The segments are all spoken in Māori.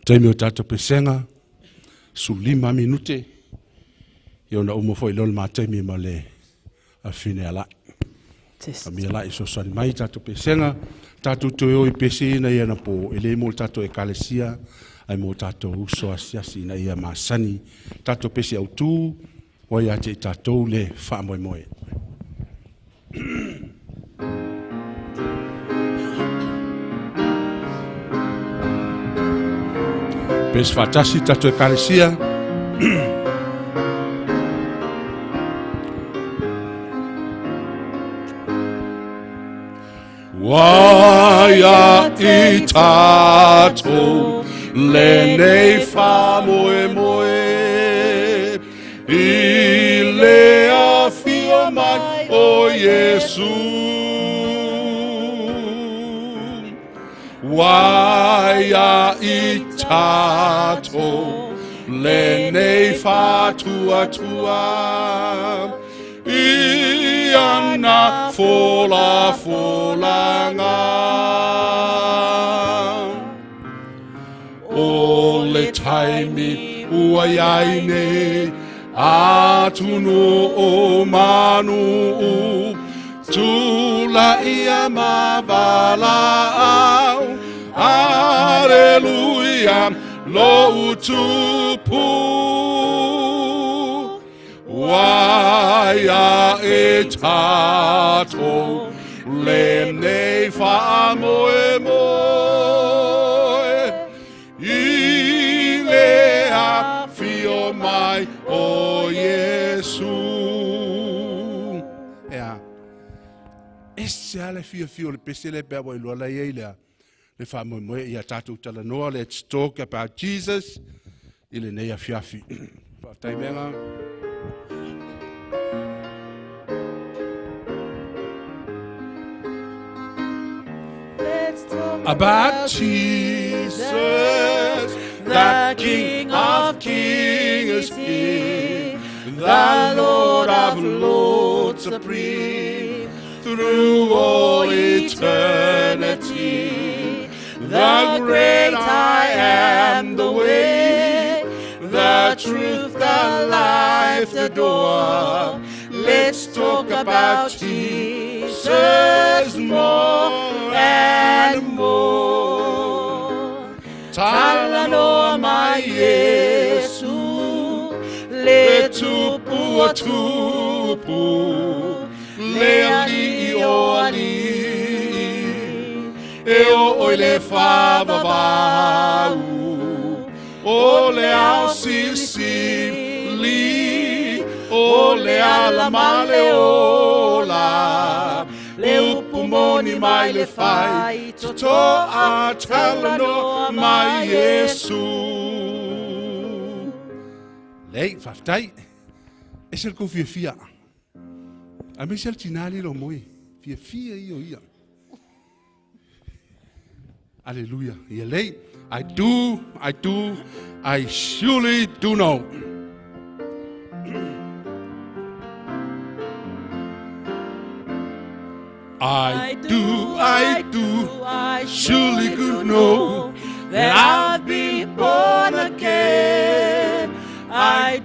Taimi o tato pesenga, su 5 minute, yo na umo foi lol matemi male a fine ala. A mi ala iso sani mai tato pesenga, tato toyo I pese na ia na po, ele mo tato e kalesia, ai mo tato uso asiasi na ia masani, tato pese au tu, o ia te tato le wha moe moe. Pes fatasi tato e kalesia. Waia I tato le nei fa moe moe I le afio mai o Yesu Waia I tato le nei fa tua tua I ana fola nga O le taimi ua iaine Atunu o manu Tula ia mavala au Aleluia lo utupu Waia e tato le nei fa moe moe I lea fio mai o Yesu Ea Ese ale fio le pese le bea wai loa la iei le fa moe moe ia tato tala noa let's talk about Jesus I le nei a fiafi Taimenga About Jesus, the King of Kings is here, the Lord of Lords supreme, through all eternity. The great I am, the way, the truth, the life, the door. Let's talk about Jesus more and more. Talanoa mai Yesu, le tupu a tupu, le ali o ali, e o le fava vau, o le au sili, o le ala maleola. Le upumoni mai le fai, toto a talanoa mai Yesu. Lei, faftai, e se ko fia. A me se tinali lo moi, fia io ia. Hallelujah. Ia lei, I surely do know. I surely could know that I'll be born again. I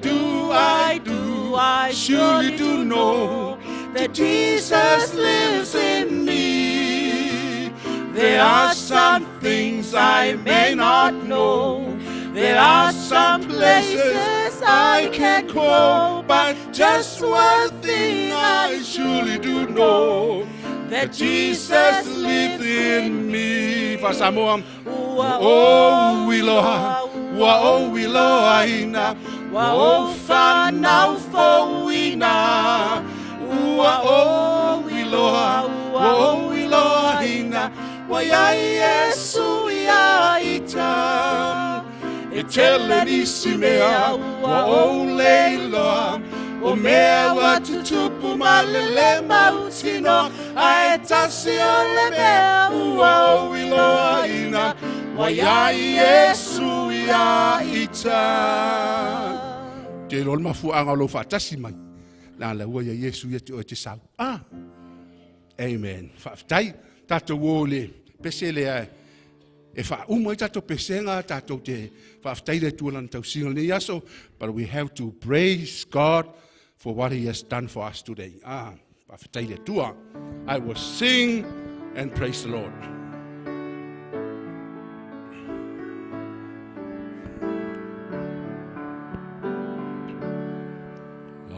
surely do know that Jesus lives in me. There are some things I may not know. There are some places I can't go, but just one thing I surely do know. That Jesus lives in me. For Samoa, oh Iloha, oh Iloha ina, oh Fanau Foina, oh Iloha ina, ya Yesu ya itam, etelenissimea, oh Leila. O mea watu tupu malele mautino aetasi ole mea ua o iloa ina wa ya Yesu ya ita. Te rol mafu anga lo fatasi mai la la ua ya Yesu ya te sau. Amen. Faftai tato wole pesele e wha umo I tato pesenga tato te whaaftaile tualan tau singa ni yaso, but we have to praise God for what He has done for us today. Whaaftaile tua. I will sing and praise the Lord.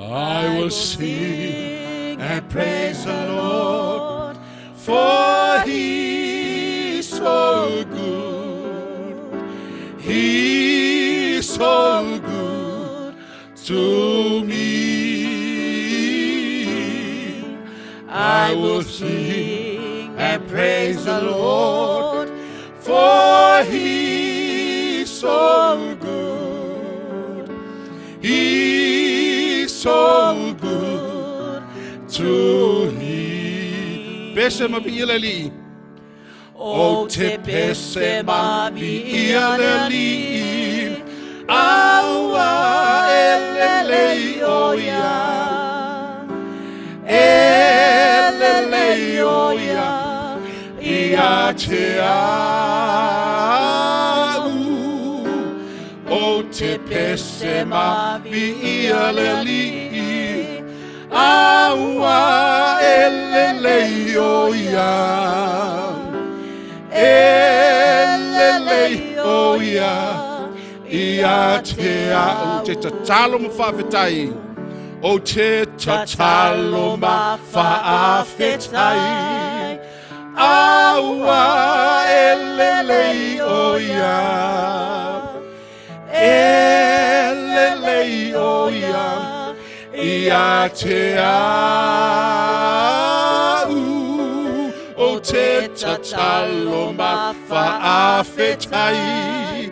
I will sing and praise the Lord, for He is so good. He is so good to me. I will sing and praise the Lord, for He is so good. He is so good to me. Besema viileli. O te besema viileli. Aua elelei oia. Elelei oia. Ia te au. O te pesema viileli. Aua elelei oia. Elelei oia. Ia te au. Te tatalo ma whawhetai. O te tatalo ma whawhetai. Aua elelei oia. Elelei oia. Ia te au. O te tatalo ma whaafetai.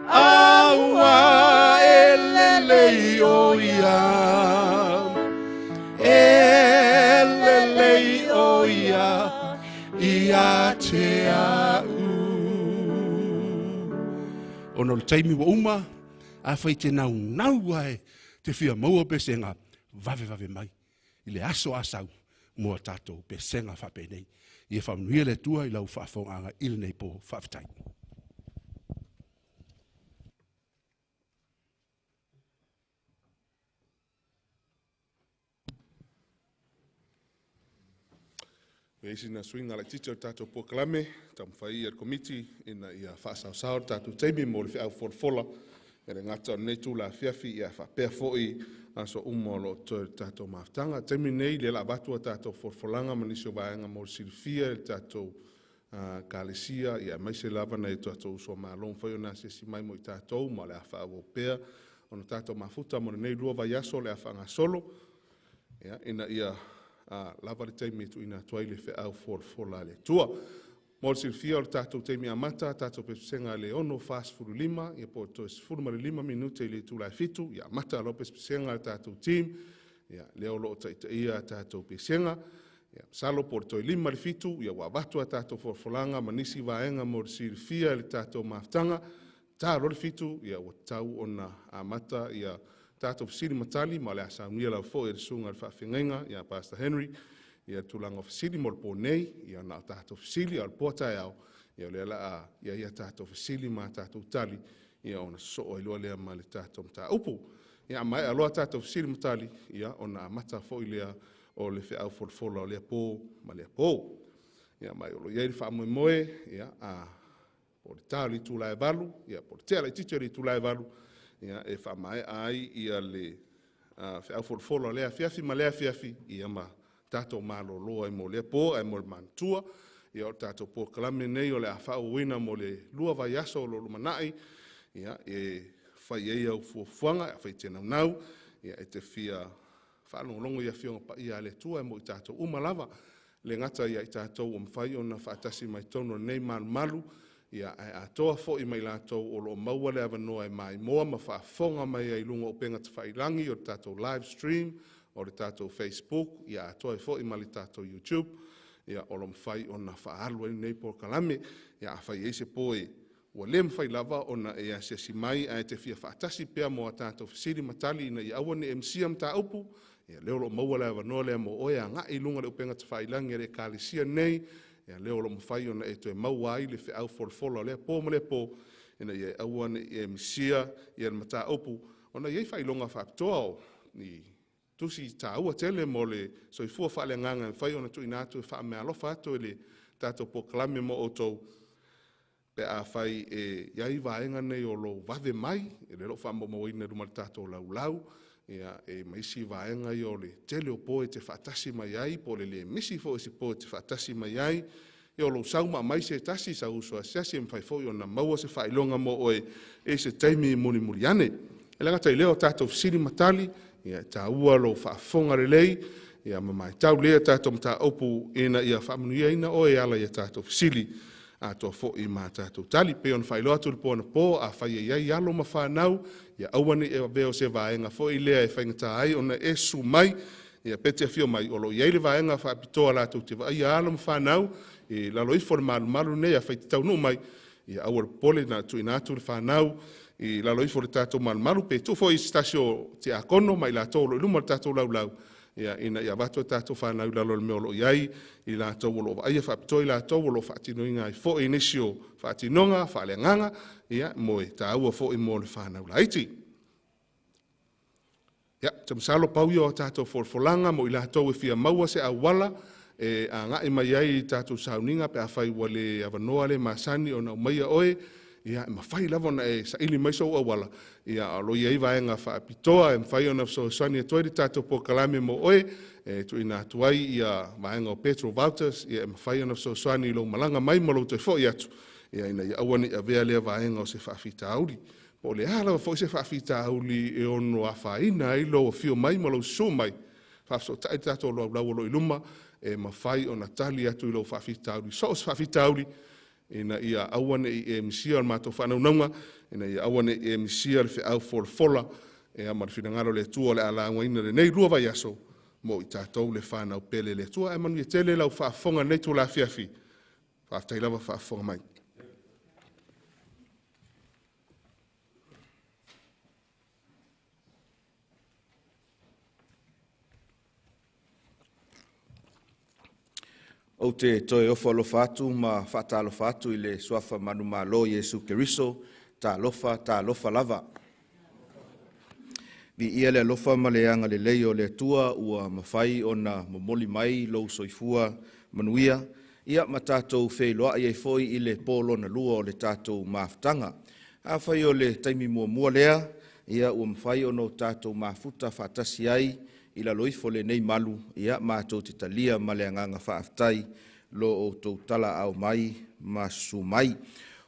Aua elelei oia. Elelei oia. Ia te au. Ono le taimi wa uma. A whai te nau ai. Te whia maua pesenga. Vave mai. I le aso asau. Mua tātou pesenga whapenei. I e whamnuia le tua I lau whaafonga I le nei po whaafitai. Weisi na swinga la teacher tātou po kalame. Tam whai ar komiti ina ia whaasau tātou teimi mo le whiau forfola. Ere ngata nei tū la fiafi ia whapea foi aso umolo tātou maftanga. Teimi nei le la batua tātou forfolanga manisio vaenga mo silfia tātou kalesia ia maise lava nei tātou so malong whai ona se si mai mo I tātou ma le awha awo pea. Ono tātou mafuta mo nei lua vai aso le awha solo. Ia ina ia lava le teimi tu ina tuai le whiau forfola le tua. Mol silfia o tātou teimi amata, tātou pesenga le ono fast furu lima, ia po to furu mare 5 minute le tūlai fitu, ia amata lopes pesenga le tātou team, ia leo lo ia tātou pesenga, ia salo po to 5 le fitu, ia wabatu a tātou forfolanga, manisi vaenga mol silfia le tātou maftanga, tā lo le fitu, ia watau ona amata, ia tātou fisiri matali, ma le asa unia lau fo e sunga le whawhengenga, ia Pastor Henry, ia tulanga fasili mo po nei ia na tātou fasili al pota au ia le la ia tātou fasili ma tātou tali ia ona so o lua le ma le tātou mta upu ia mai aloa tātou fasili matali ia ona mata fo ile o le fe au forfola o le po ma le po ia mai o ia fa moe ia po le tali tu la valu ia po te la teacher tu la valu ia e fa mai ai ia le fe au forfola le afiafi ma le afiafi ia ma tātou malolo ai mo le po, ai mo le mantua, ia o tātou po kalame nei o le awhao wina mo le lua vai aso o lo manai, ia e whai ei au fuafuanga, e whai tēnau nau, ia e te whia whaalongolongo ia whionga pa ia le tua e mo I tātou umalava, le ngata ia I tātou o mwhai o na whaatasi mai tono nei malu, ia e atoa fo I mai lātou o lo maua le avanoa e mai moa ma whaafonga mai ai lunga o penga te whailangi o tātou live stream, o le tātou Facebook, ia atoa fo I mali tātou YouTube, ia o lo mwhai o na whaalu nei por kalame, ia a whai eise poe, ua le mwhai lava o na ea se si mai a te whia whaatasi pia mo a tātou whisiri matali ina I awane MCM tā upu, ia leo lo maua le avanoa lea mo oea ngā I lunga le upenga te whailangi re kālisia nei, ia leo lo mawhai ona e toe maua ai le whiau wholwhola lea pō ma le pō ina ia auana e misia ia mata opu ona iei whailonga whaapitoa o ni tusi tāua tele mo le soifua whaaleanganga whai ona tui nātu e whaamea alofa atu e le tātou pokalame mo o tau pe a whai e iai vaenga nei o lo wave mai e le lo whaambo mawina ruma le tātou lau ia e maisi vaenga i o le tele o po e te whaatasi mai ai po le misi fo e se po e te whaatasi mai ai i o lo sauma mai se tasi sa usua siasi mwhai fo i o na maua se whailonga mo oe e se taimi muni muri ane e langa tai leo tātou siri matali ia tā ua lo whaafonga re lei ia mamai tau lea tātou mta opu ina ia whaamunuia ina oe ala ia tātou siri a toa fo i mā tātou tali pe on whailoa tu lipo na po a whai e iai alo ma whanau ia auane e veo se vaenga fo i lea e whaingata ai ona e su mai ia pete a fio mai o lo iai le vaenga whaapitoa la tau te vai alo ma whanau i lalo ifo le malu nei a whai te tau no mai ia awar pole na tu inatu le whanau i lalo ifo le tātou malu pe tu fo i stasio te akono mai la tolo i luma le tātou lau ia ina ia vato tātou whanau lalo le meo lo iai i la tau lo aia whaapitoi la tau lo whaatinoinga i fo i nisio whaatinonga, whaaleanganga ia moe tā ua fo i mo le whanau la iti. Ia, tamsalo pauia o tātou folfolanga mo i la tau e fia maua se awala e a ngai mai ai tātou sauninga pe a whai wale avanoa le masani o na umaia oe ia ma fai lava na e sa ili mai so awala ia lo ia vaenga fa pitoa e fai ona so sani e toi tato po kalame mo oe e tu ina tuai ia vaenga o Petro Vouchers ia ma fai ona so sani lo malanga mai mo lo te fo ia tu ia ina ia awani a vea le vaenga o se fa fita auli po le ala fo se fa fita auli e ono a faina i lo fio mai mo lo so mai fa so tato lo lo iluma e ma fai ona tali atu lo fa fita auli so fa fita auli ina ia awane i Misiona mato whanau naunga, ina ia awane i Misiona le whiau wholwhola, e amar whingaro le tua le ala waina le nei rua vai aso, mo i tātou le whanau pele le tua, e manu i tele lau whaafonga nei tu la fiafi, whaatai lava whaafonga mai. O te toe ofa alofa atu ma whata alofa atu i le suafa manu malo Iesu Keriso, ta alofa lava. Vi ia le alofa ma le anga le leo le tua ua mawhai o na momoli mai lo soifua manuia, ia ma tātou wheiloa i foi i le polo na lua o le tātou maftanga. A whai o le taimi mua lea, ia ua mawhai o no tātou mafuta whatasi ai, i la loifo le nei malu ia mātou te talia ma le anganga whaaftai lo o tau tala au mai masu mai.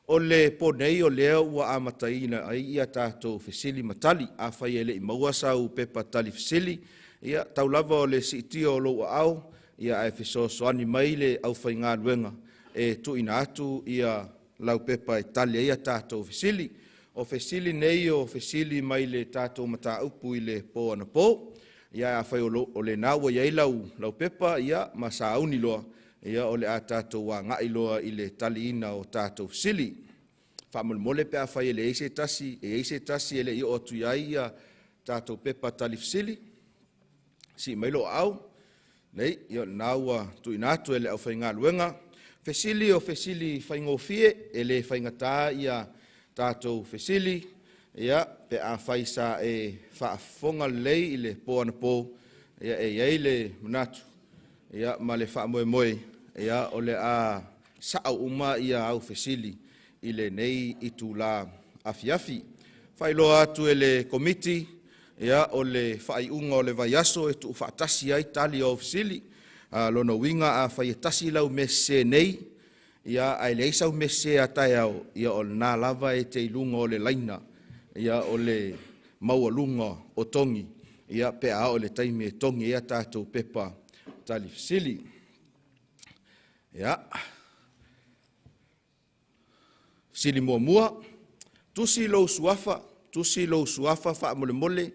O le po nei o leo ua amataina ai ia tātou fesili matali a whai ele i maua sau pepa tali fesili ia tau lava o le siitio o lo au ia ai fesosoani mai le au whai ngā luenga e tu ina atu ia lau pepa e tali ia tātou fesili. O fesili nei o fesili mai le tātou mata upu i le po ana po. Ia a whai o le nāua iai lau pepa, ia ma saauni loa, ia o le a tātou a ngai loa i le tali ina o tātou sili. Whamole pe a whai e le eise tasi e le i o atu iai ia tātou pepa tali sili. Si mailo au, nei, ia nāua tu inatu e le au whai ngā luenga. Fesili o fesili whai ngofie, e le whai ngatā ia tātou fesili, ia pe a whai sa e whaafonga lei i le po ana po, ia e iei le manatu, ia ma le whaamoe, ia o le a sao uma ia au fesili i le nei i tu la afiafi. Whai loa atu e le komiti, ia o le whai unga o le vaiaso e tu whaatasi ai tali o fesili, lona winga a whai tasi lau mese nei, ia ai le isau mese a tai au, ia o nā lava e te ilunga o le laina, ia o le maualunga o tongi, ia pe a o le taimi e tongi ia tātou pepa tali fesili. Ia, fesili mua, tusi lou suafa wha mole,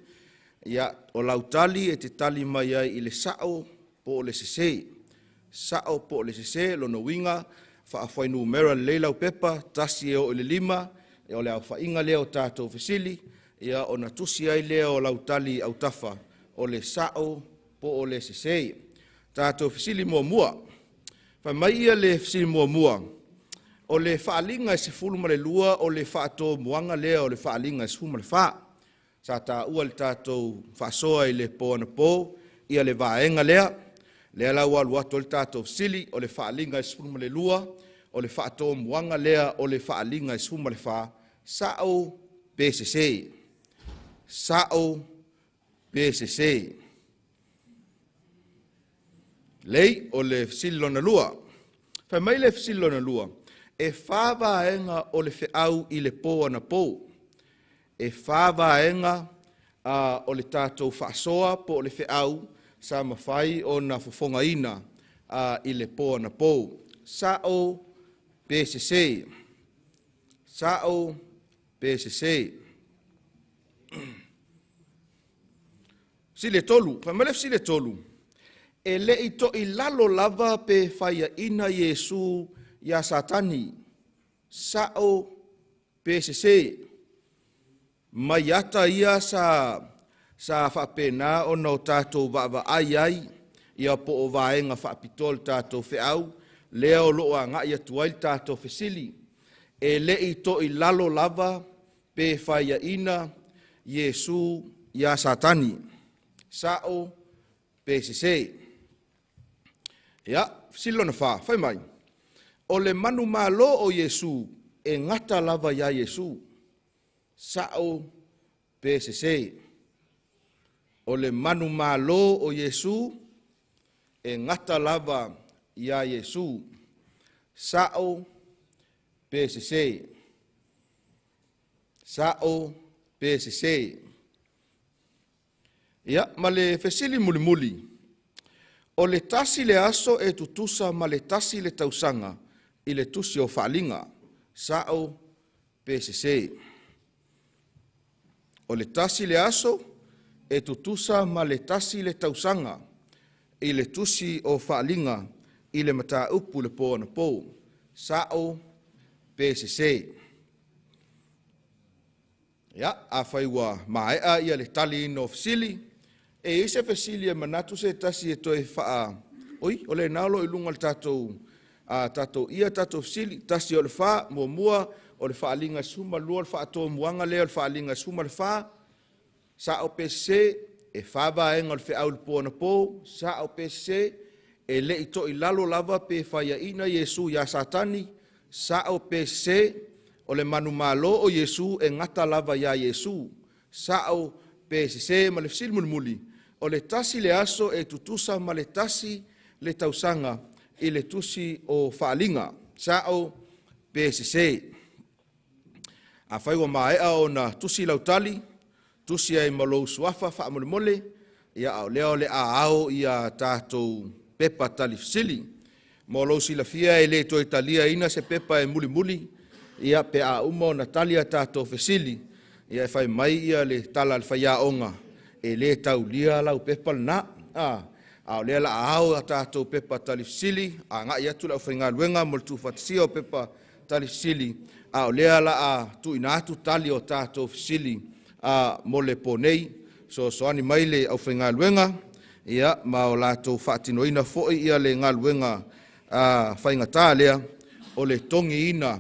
ia o lau tali e te tali mai ai i le sao po o le sese, lono winga, wha a whainu mera leilau pepa, tasi e o le 5, e o le au whainga leo tātou fesili, ia o na tusi ai leo lau tali au tafa, o le sao po o le sesei. Tātou fesili mua, Fa mai ia le fsili mua. O le whaalinga se fulu ma le lua, o le whaato muanga lea, o le whaalinga se fulu ma le wha. Sa ta ua le tātou whaasoa i le pōna pō, ia le vaenga lea. Lea lau alu atu le tātou sili, o le whaalinga se fulu ma le lua, o le whaato muanga lea, o le whaalinga se fulu ma le wha. Sao PCC. Sao PCC. Lei o le fsili lona lua. Fa mai le fsili lona lua. E whāwaenga o le Feau i le pō ana pō. E whāwaenga o le tātou whaasoa po o le Feau sa mawhai o na fofonga ina i le pō ana pō. Sao PCC. Sao PCC. Sile tolu. Whamalef sile tolu. E le ito i lalo lava pe Faiaina Yesu ya satani. Sao PCC. Mayata ia sa whapena o nau tātou wawa ai. Ia po o vaenga whapitol tātou Feau. Leo loa ngā ia tuail tātou fesili. E le ito i lalo lava pe Faiaina Yesu ya satani. Sao PCC. Ya, silo na whai mai. O le manu malo o Yesu e ngata lava ya Yesu. Sao PCC. O le manu malo o Yesu e ngata lava ya Yesu. Sao PCC. Sao PCC. Ya, ma le fesili muli muli. O le tasi le aso e tutusa ma le tasi le tausanga i le tusi o whaalinga. Sao PCC. O le tasi le aso e tutusa ma le tasi le tausanga i le tusi o whaalinga i le mata upu le pō na pō. Sao PCC. Ya, a whaiwa maea ia le tali ino fisili. E ise fesili e manatu se tasi e toi wha oi, o le naolo i lunga le tātou ia tātou fisili, tasi o le wha, mua, o le whaalinga suma lua, le whaato muanga leo, le whaalinga suma le wha, sa o PCC, e whawaenga le Feau le pōna pō, sa o PCC, e le ito i lalo lava pe Faiaina Yesu ya satani, sa o PCC, o le manu malo o Yesu e ngata lava ya Yesu, sa o PCC, ma le fisili muli. O le tasi le aso e tutusa ma le tasi le tausanga i le tusi o whaalinga. Sao PCC. A whaiwa maea o na tusi lautali, tusi ai malou suafa whaamole mole, ia au leo le aao ia tātou pepa tali fisili. Malou sila fia e le toi talia ina se pepa e muli, ia pe a uma o na talia tātou fisili, ia e whai mai ia le tala le Faiaoga. E le taulia lau pepa na au le la au tātou pepa talifsili a ngā ia tu lau whainga luenga mo le tuwhatisia o pepa talifsili au le la tu inatu tali o tātou fisili mo le ponei so ani mai le au whainga luenga ia ma o lātou whaatinoina foi ia le ngā luenga whainga tā lea o le tongi ina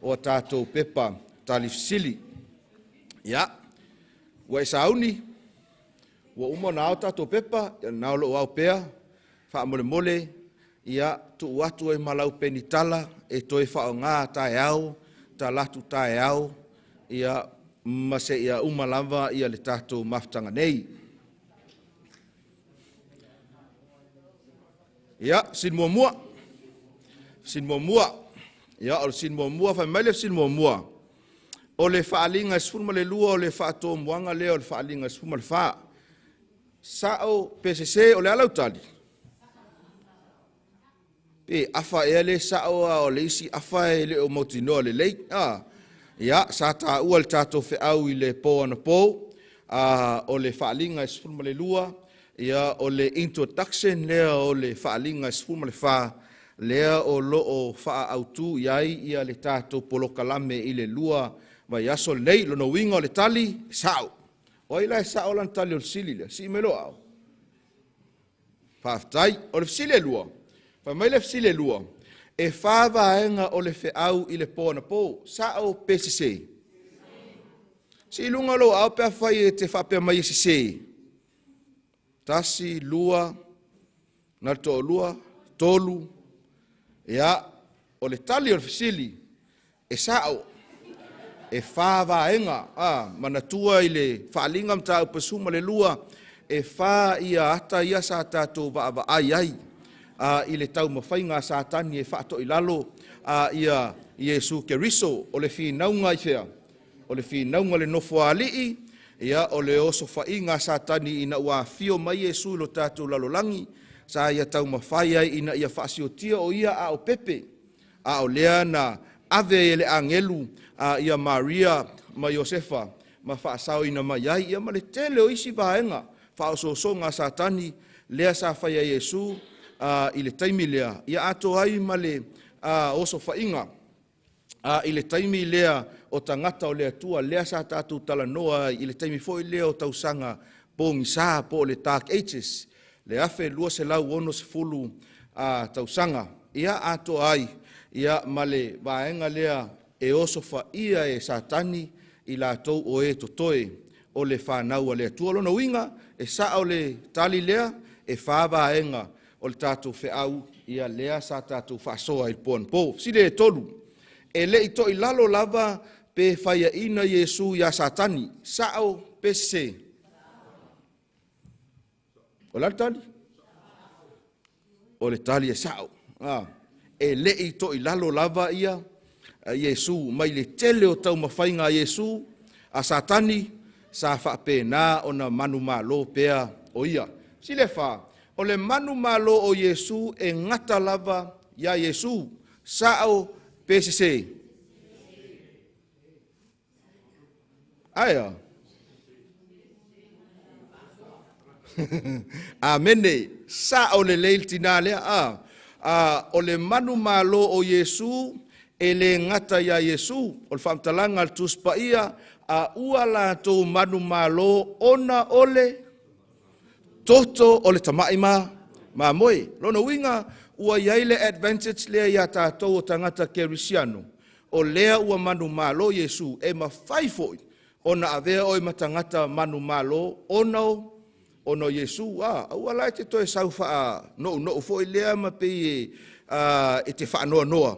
o tātou pepa talifsili ia wa sauni wa uma na o tātou pepa, na o lo au pea, wha mole, ia tu watu e malau penitala, e toi wha o ngā tae au, ta latu tae au, ia mase ia umalava ia le tātou maftanga nei. Ia, sin mua. Ia, o sin mua, wha maile sin mua. O le whaalinga sfurma le lua, o le whaato muanga leo, o le whaalinga sfurma le whaa. Sao PCC o le alau tali. Pe afa e le sao o le isi afa e le o motino le lei. Ia, sa ta ua le tātou Feau i le pō ana pō. O le whaalinga e sfurma le lua. Ia, o le introduction lea o le whaalinga e sfurma le wha. Lea o lo o wha autu iai ia le tātou polokalame i le lua. Vai aso le nei, lono winga o le tali, sao. O ila e sa o lan tali o le sili le, si melo au. Whaftai, o le sili e lua. Fa mai le fsile lua. E whāwaenga o le Feau i le pōna pō. Sa o pesise. Si lunga lo au pia whai e te whapea mai sise. Tasi, lua, na to lua, tolu. Ia, o le tali o le fisili. E sa o. E whāwaenga. Manatua i le whaalinga mta au pasuma le lua. E whā ia ata ia sa tātou wa ai. I le tau mawhainga sātani e whaato i lalo ia Iesu Keriso o le whinaunga i whea. O le whinaunga le nofo alii ia o le oso whainga sātani ina ua whio mai Iesu lo tātou lalolangi sa ia tau mawhaia ina ia whaasio tia o ia a o pepe a o lea na ave e le angelu ia Maria ma Josefa ma whaasao ina mai ai ia ma le tele o isi vaenga whaososonga sātani lea sa whaia Iesu i le taimi lea, ia ato ai ma le oso whainga, i le taimi lea o tangata o lea tua, lea sa tātou tala noa, i le taimi fo i lea o tausanga pōngi sā po le Dark Ages, le afe lua se lau ono se fulu tausanga, ia ato ai, ia ma le vaenga lea e oso whaia e Satani i la tau o e totoe o le whanau a lea tua lona winga, e sa o le tali lea, e whāwaenga o le tātou Feau ia lea sa tātou whaasoa i pōn pō. Sire e tolu, e le i to i lalo lava pe whaia ina Iesu ia Satani, sao pe se. O le tali? O le tali e sao. E le i to i lalo lava ia Iesu, mai le tele o tau mawhainga Iesu, a Satani, sa whaapena o na manu malo pea o ia. Sile wha, o le manu malo o Iesu e ngata lava ia Iesu, sao pesese. Aya. Amene, sao le leil tinale, o le manu malo o Iesu e le ngata ia Iesu, o le whamtalanga al tuspa ia, ua la tō manu malo ona ole, toto o le tamai ma moe. Lona winga, ua iai le advantage lea ia tātou o tangata kerisiano. O lea ua manu malo Iesu e mawhaifoi. Ona avea oi matangata manu malo ono Iesu. Ua lai te toe sauwha no foi lea ma pe e te whaanoa noa.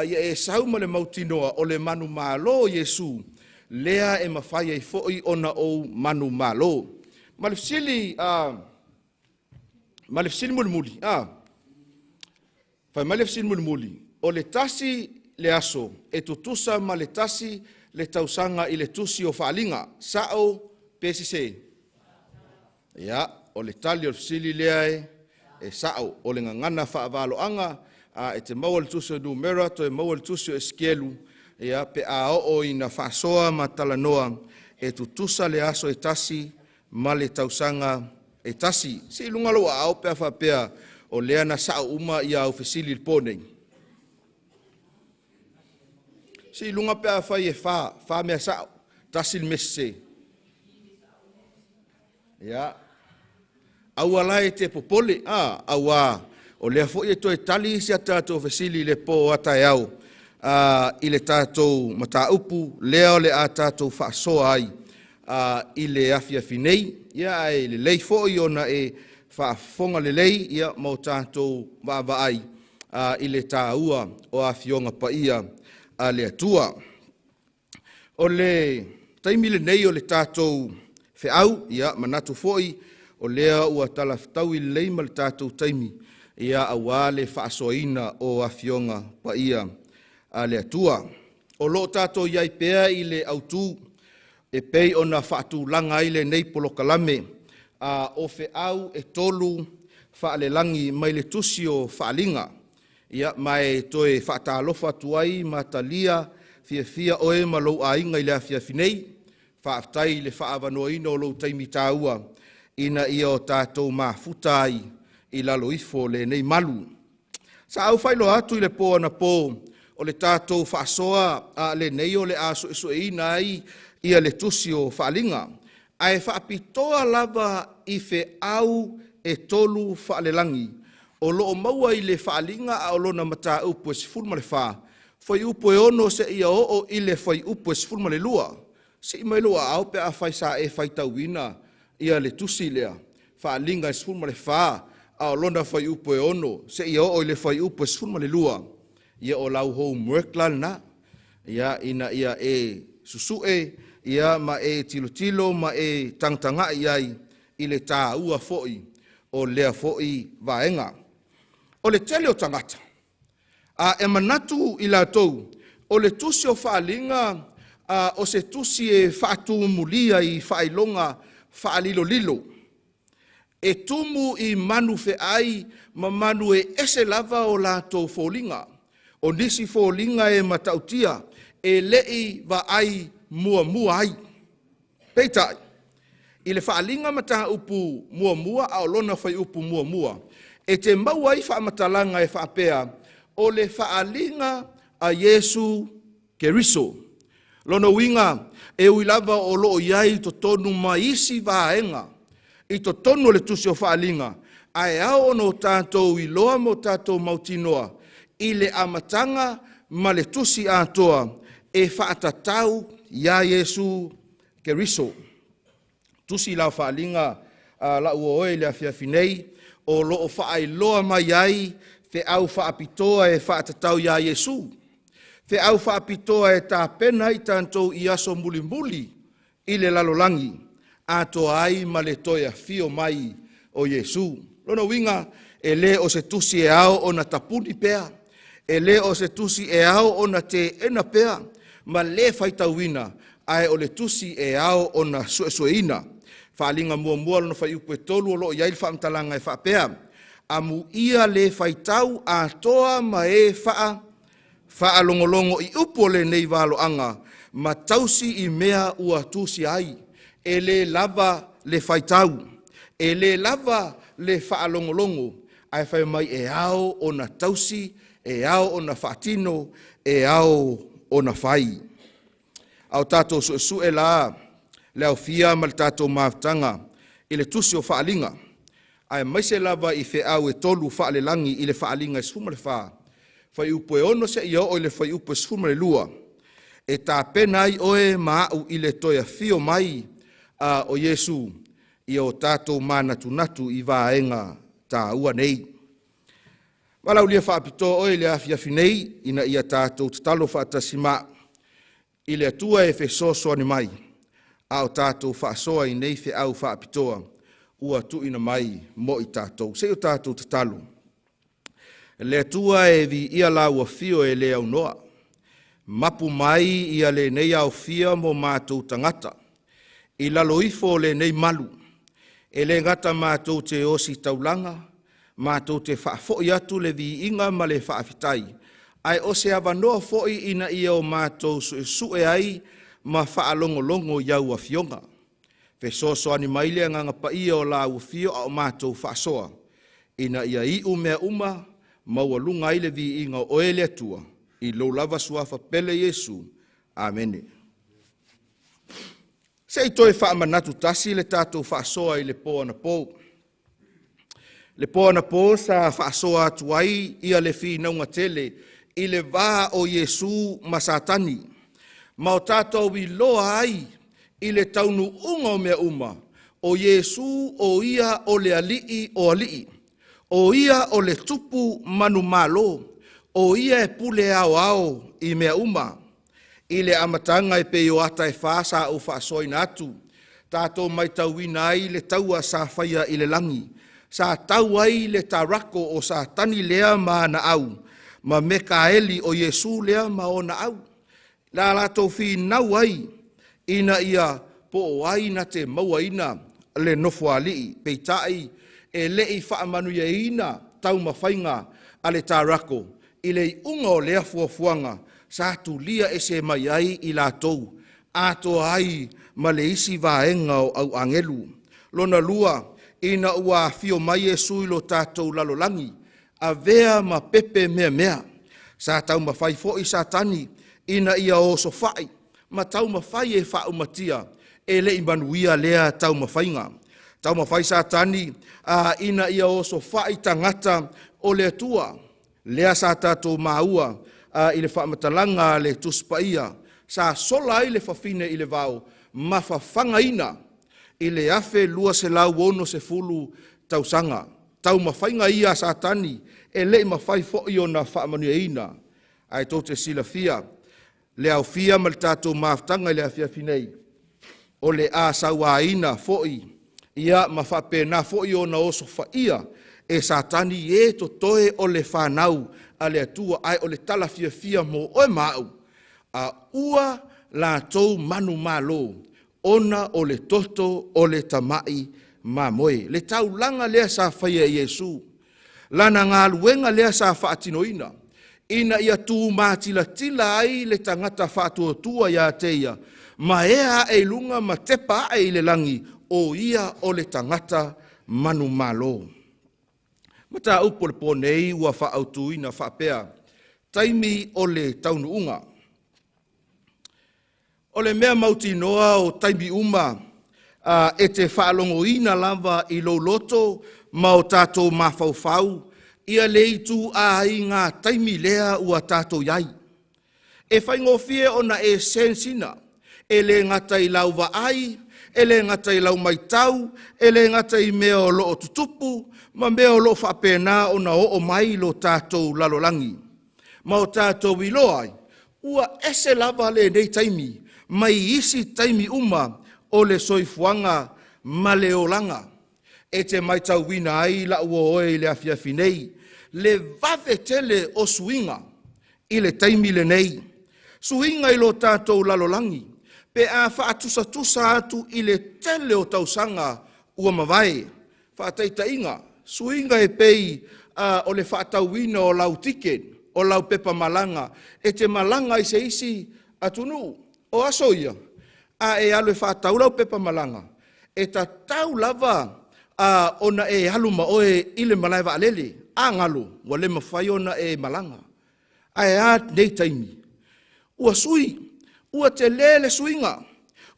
Ia e sauma le mautinoa o le manu malo Iesu. Lea e mawhai e foi ona o manu malo. Malifsili mulmuli. Fai malifsili mulmuli. O le tasi le aso, e tutusa ma le tasi le tausanga i le tusi o whaalinga. Sao pesise. Ia, o le tali o le fsili lea e sao. O le ngangana whaavalo anga, e te maua le tusi o numera, to e maua le tusi o eskelu. Ia, pe a o ina whaasoa ma talanoa, e tutusa le aso e tasi, ma le tausanga e tasi. Si lunga loa au pea whapea o lea na sao uma ia au fesili il pōnei. Si lunga pea whai e wha mea sao, tasi il mese. Ia. Au alai te popole, au o lea fo e toi tali si a tātou fesili le pō ata e au. I le tātou mataupu, lea o le a tātou whaasoa ai. I le afiafinei, ia e le lei foi ona e whaafonga le lei, ia mau tātou waawai i le tāua o afionga pa ia a le atua. O le taimile nei o le tātou Feau, ia manatu foi, o lea ua talaftau i lei ma le tātou taimi, ia awa le whaasoina o afionga pa ia a le atua. O lo tātou iai pea i le autu, e pei ona whaatulanga i le nei polokalame, o Feau e tolu whaalelangi mai le tusi o whaalinga. Ia mai toe whaatalofa tuai ma talia fia oe ma lou ainga i le afiafinei, whaaftai le whaavanoina o lou taimi tāua, ina ia o tātou mafuta ai i lalo ifo le nei malu. Sa au whailo atu i le pō ana pō, o le tātou whaasoa le nei o le aso iso e ina ai, ia le tusi o whaalinga, ai whaapitoa lava i Feau e tolu whaalelangi, o loo maua i le whaalinga a o lona mata upu e sifuru ma le wha. Whai upu e ono se ia o i le whai upu e sifuru ma le lua. Se i mai lua au pe a whai sa e whai tauina ia le tusi lea. Whaalinga e sifuru ma le wha a o lona whai upu e ono. Se ia o i le whai upu e sifuru ma le lua. Ia o lau homework lana. Ia ina ia e susue. Ia ma e tilo ma e tangtanga iai i le tā ua fo'i o lea fo'i vaenga. O le tele o tangata. A e manatu i la tou. O le tusi o whaalinga, o se tusi e whaatu mulia i whailonga whaalilo lilo. E tumu i manu fe ai, ma manu e ese lava o la tou fōlinga. O nisi fōlinga e matautia, e lei va ai mua ai. Peitai. I le whaalinga mata upu mua, a o lona whai upu mua. E te mau ai whaamatalanga e whaapea, o le whaalinga a Yesu Keriso. Lona winga, e uilava o loo iai to tonu maisi vaenga, i to tonu le tusi o whaalinga, ai ao no tātou i loa mo tātou mautinoa, i le amatanga ma le tusi atoa, e whaatatau ia Yesu Keriso. Tusi la whaalinga la uoe le awhiawhinei, o loo whaai loa mai ai, fe au whaapitoa e whaatatau ia Yesu. Fe au whaapitoa e tā pena i tātou i aso muli i le lalolangi, ato ai ma le toia fio mai o Yesu. Lona winga, e le o se tusi e ao o na tapuni pea, e le o se tusi e ao o na te ena pea, ma le whaitauina, ai o le tusi e ao o na suesueina. Whaalinga mua lona whai upu e tolu o loo iai le whaamtalanga e whaapea. Amu ia le whaitau a toa ma e whaalongolongo i upo le nei walo anga, ma tausi i mea ua tusi ai. E le lava le whaitau, e le lava le whaalongolongo, ai whai mai e ao o na tausi, e ao o na whaatino, e ao o na whai. Au tātou sue la, leo fia ma le tātou maafutanga, i le tusi o whaalinga. Ai maise lava i Feau e Tolu whaalelangi i le whaalinga e sfuma le wha. Whai upo e ono se ia o i le whai upo e sfuma le lua. E tā pena ai oe maau i le toia fio mai o Yesu i o tātou manatu i vaenga tā ua nei. Walau lia whaapito oe le awhiawhinei ina ia tātou tatalo whaatasima i le atua e whesosoa ni mai. Ao tātou whaasoa i nei Feau whaapitoa. Ua tuina mai mo i tātou. Se o tātou tatalo. Le atua e vi ia la ua fio e le au noa. Mapu mai ia le nei au fia mo mātou tangata. I laloifo le nei malu. E le ngata mātou te osi taulanga. Mātou te whaafoi atu le vi inga ma le whaafitai. Ai o se avanoa foi ina ia o mātou sue ai ma whaalongolongo iau a fionga. Fesosoa ni maile nganga pa ia o la ufio a o mātou whaasoa. Ina ia i umea uma, maualunga ile vi inga o ele atua. I lo lava suafa pele Yesu. Amene. Se i toi whaamanatu tasi le tātou whaasoa i le poa na po. Le poa na po sa whaasoa atuai ia le fi naunga tele i le vā o Yesu masatani. Ma o tātou i loa ai i le taunu unga o mea uma, o Yesu o ia o le alii o alii, o ia o le tupu manu malo, o ia e pule ao i mea uma, i le amatanga e peo ata e whaasa o whaasoina atu, tātou mai tauina ai le taua sa whaia i le langi, sa tau ai le tarako o sa tani lea ma na au, ma meka eli o Yesu lea ma o na au, la lato fi nau ai, ina ia po o aina te mauaina le nofo alii, peitai e lei whaamanu ia ina tau mawhainga ale tarako, i lei unga o lea fuafuanga, sa tu lia e se mai ai i la tou, ato ai ma le isi vaenga o au angelu. Lona lua, ina ua fio mai e suilo tātou lalolangi, a vea ma pepe mea, sa tau mawhai fo i sa tani, ina ia o so fai, ma tau mawhai e whaumatia, e le imanuia lea tau mawhainga. Tau mawhai sa tani ina ia oso whai tangata o le atua. Lea sa tātou maua i le whamatalanga le tuspaia. Sa sola i le whawhine i le vau. Mawhawhanga ina i le afe lua se lau ono se fulu tausanga. Tau mawhainga ia sa tani e le mawhai fo'i o na whamanuia ina. Ai tō te sila fia. Le au fia ma le tātou maftanga i le afia finei. O le a saua ina fo'i. Ia mawhapena fo'i o na oso whaia. E sa tani e to toe o le whanau a le atua ai o le tala fia fia mo oe mau. A ua la tau manu malo. Ona o le toto o le tamai ma moe. Le tau langa lea sa whaia Yesu. Lana ngā luenga lea sa whaatinoina. Ina ia tū mātila tila ai le tangata whaatua tua ia teia. Ma ea e lunga ma tepa e le langi o ia o le tangata manu malo. Mata upo le ponei ua whaautuina whaapea. Taimi o le taunuunga. O le mea mauti noa o taimi uma e te whaalongo ina lava i lo loto ma o tātou mawhauwhau. Ia leitu a i ngā taimi lea ua tātou iai. E whaingofie ona e sensina. E le ngata i lau vaai, e le ngata i lau maitau, e le ngata i mea o loo tutupu, ma mea o loo whapena o na o mai lo tātou lalolangi. Ma o tātou i loai, ua ese lava le nei taimi, mai isi taimi uma o le soifuanga ma le olanga. E te maitau wina ai la ua oe le afiafinei, le vave tele o suinga i le taimi le nei. Suinga i lo tātou lalolangi. Pe a whaatusa atu i le tele o tausanga ua mawai. Whaataita inga, suinga e pei o le whaatauina o lau tiket, o lau pepa malanga. E te malanga i se isi atunu, o asoia. A e alu e whaatau lau pepa malanga. E ta tau lava ona e halu maoe i le malaiwa alele. A ngalo, wa le mawhai ona e malanga. A e a nei taimi. Ua sui. Ua te lele suinga.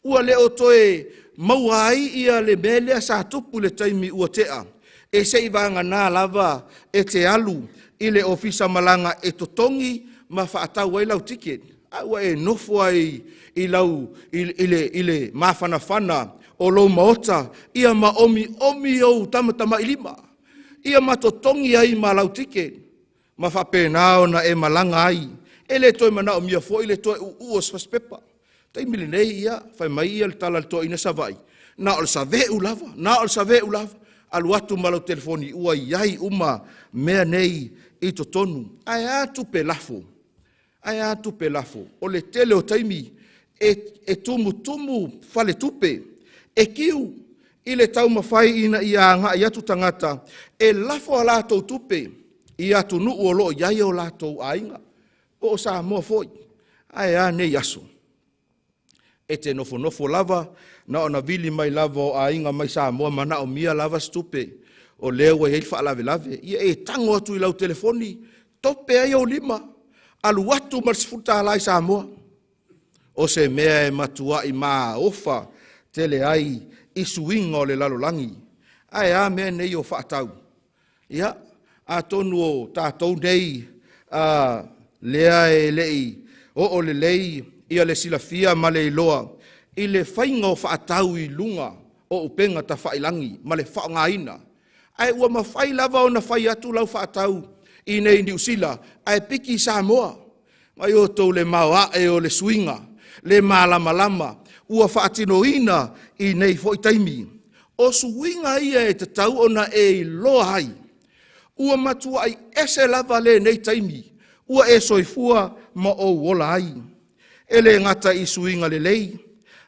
Ua le o toe mauai ia le melea sa tupu le taimi ua tea. E se i vanga nā lava e te alu i le ofisa malanga e totongi ma whaatau ai lau tiket. Ua e nofo ai i lau i le mawhanawhana o lo maota. Ia ma omi au tamatama ilima. Ia ma totongi ai ma lau tiket. Ma whapena o na e malanga ai. E le toi mana o mia fo i le toi uos faspepa. Tai mili nei ia, fai mai ia le tala le toi ina savai. Na o le save u lava. Alu atu malau telefoni ua iai uma mea nei i to tonu. Ai atu pe lafo. O le tele o taimi e tumu fale tupe. E kiu i le tau mawhai ina ia ngā i atu tangata. E lafo a lātou tupe i atu nuu o loo iai o lātou ainga. O Samoa foi, ai a nei aso. E te nofo lava, na ona vili mai lava o ainga mai Samoa, ma na o mia lava stupe, o leo e hei whaalave. Ia e tango atu i lau telefoni, tope ai o lima, alu atu marsifuta alai Samoa. O se mea e matua i maa ofa, tele ai, i suinga o le lalolangi. Ai a mea nei o whaatau. Ia, a tonu o tātou nei, lea e lei, o le lei, ia le silafia ma le iloa, i le whainga o whaatau i lunga, o upenga ta whailangi, ma le whaongaina. Ai ua mawhai lava o na whai atu lau whaatau, i nei New Zealand, ai piki Samoa, mai o tau le maua e o le suinga, le malama, ua whaatinoina i nei foi taimi. O suinga ia e te tau ona e loa hai, ua matua ai ese lava le nei taimi, ua e soifua ma o wola ai. Ele ngata i suinga le lei.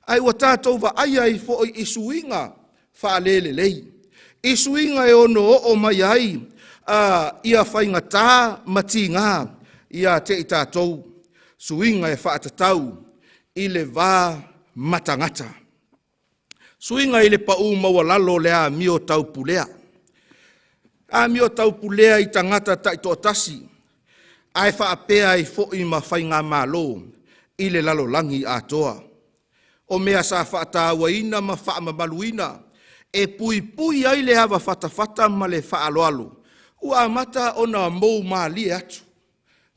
Ai ua tātou wa ai ai fo i suinga wha le lei. I suinga e ono o mai ai. Ia whainga tā mati ngā. Ia te i tātou. Suinga e whaatatau. I le wā matangata. Suinga i le pau maua lalo le a mio tau pulea. A mio tau pulea i tangata ta i tōtasi. Ai whaapea i fo'i ma whainga malo i le lalolangi atoa. O mea sa whaatawa ina ma whaamamaluina E pui ai le hawa whatawhata ma le whaaloalo. Ua amata o na mou maali atu.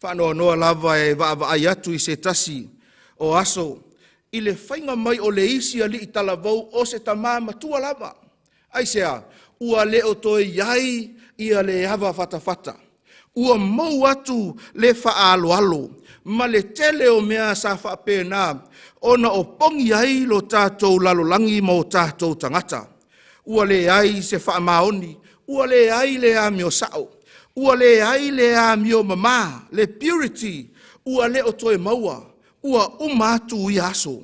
Whanoa noa lava e ai atu I se tasi o aso. I le whainga mai o le isi ali I talavou o se tamā matua lava. Ai sea, ua leo toi iai ia le hawa whatawhata. Ua mau atu le whaaloalo. Ma le tele o mea sa whapena. Ona o pongi ai lo tātou lalolangi mo tātou tangata. Ua le ai se whaamaoni. Ua le ai le amio sao. Ua le ai le amio mama. Le purity. Ua le o toe maua. Ua umatu I aso.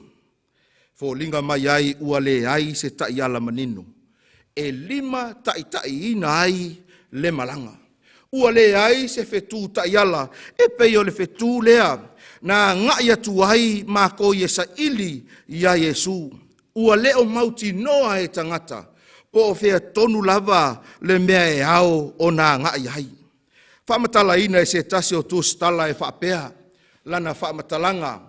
Fo linga mai ai ua le ai se tai ala manino. E 5 tai ina ai le malanga. Ua le ai se fetu tai ala. E peo le fetu lea. Na ngai atu ai mako Yesa ili ia Yesu. Ua leo mauti noa e tangata. Po fea tonu lava le mea e ao o na ngai ai. Whamatala ina e se tasi o tu stala e whapea. Lana whamatalanga.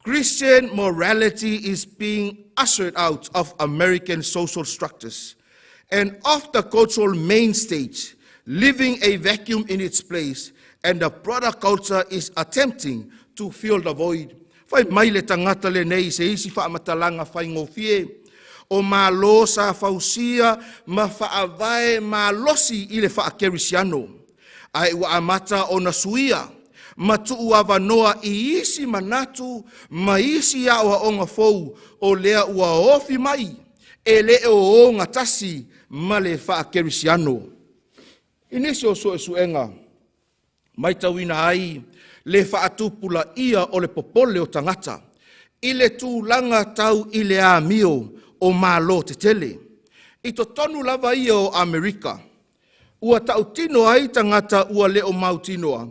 Christian morality is being ushered out of American social structures and off the cultural main stage, leaving a vacuum in its place, and the broader culture is attempting to fill the void. Whai mai le tangata le nei se isi whamatalanga whai ngofie, o malo sa fausia ma whaavae ma losi I le whaakerisiano. Ai ua amata o na suia, ma tuu awanoa I isi manatu, ma isi a oa onga fou, o lea ua ofi mai, e le o onga tasi, ma le whaakerisiano. Inisi o so e suenga, mai tawina ai, le whaatupula ia o le popole o tangata, I le tūlanga tau I le amio o malo te tele. I to tonu lava ia o Amerika, ua tautino ai tangata ua leo mautinoa,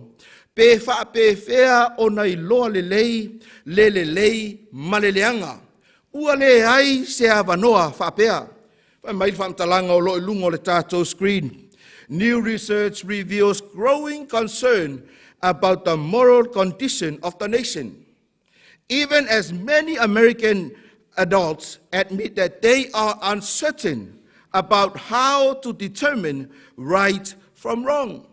pe whea o nei loa le lei, maleleanga. Ua le ai se avanoa whapea. Mai whamtalanga o loi lungo le tātou screen. New research reveals growing concern about the moral condition of the nation. Even as many American adults admit that they are uncertain about how to determine right from wrong.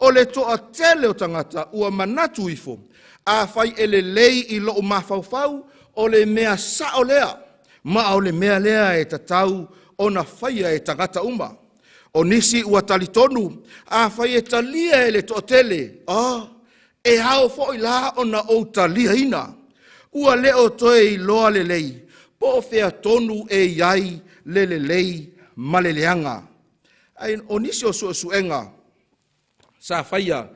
O le toa tele o tangata ua manatu ifo, a whai ele lei I loo mawhauwhau o le mea sao lea, ma o le mea lea e tatau o na whaia e tangata uma. O nisi ua talitonu, a whai e talia e le toa tele, e hao fo I la o na o talia ina. Ua leo toe I loa le lei, po fea tonu e iai le lei maleleanga. Ai o nisi o suenga, sa whaia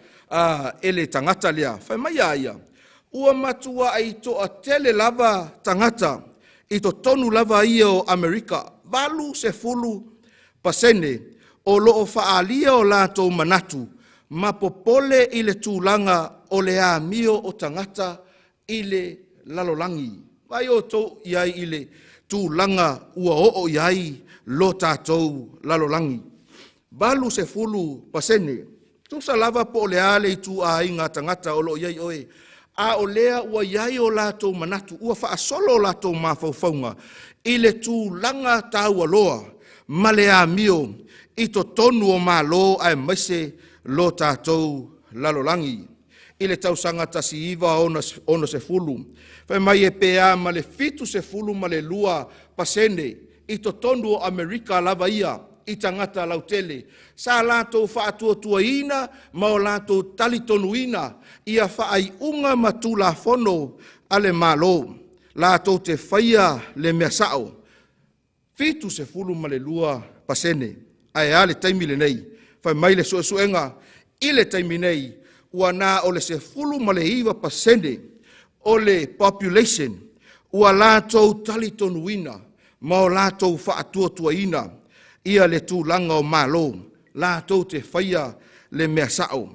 ele tangata lea, whai mai aia. Ua matua ai toa tele lava tangata, I to tonu lava ia o Amerika, valu se fulu pasene, o loo whaalia o lātou manatu, ma popole I le tūlanga o le amio o tangata I le lalolangi. Vai o tō iai I le tūlanga ua o iai lo tātou lalolangi. Valu se fulu pasene, tusa lava po le ale I tu a inga tangata o lo iai oe. A o lea ua iai o lātou manatu, ua wha solo lātou mawhauwhaunga. I le tūlanga tāua loa, ma le amio, I to tonu o malo ai maise lo tātou lalolangi. I le tausanga tasi iwa ono se fulu. Whai mai e pea ma le fitu se fulu ma le lua pasene. I to tonu o Amerika lava ia. I tangata lautele. Sa lātou whaatua tuaina, ma o lātou talitonuina, ia whaai unga matula fono ale malo. Lātou te whaia le mea sao. Fitu se fulu ma le lua pasene. Ai ale taimi le nei. Whai mai le suenga, I le taimi nei, ua nā o le se fulu ma le iwa pasene, o le population, ua lātou talitonuina, ma o lātou whaatua tuaina, ia le tūlanga o malo, lātou te whaia le mea sao.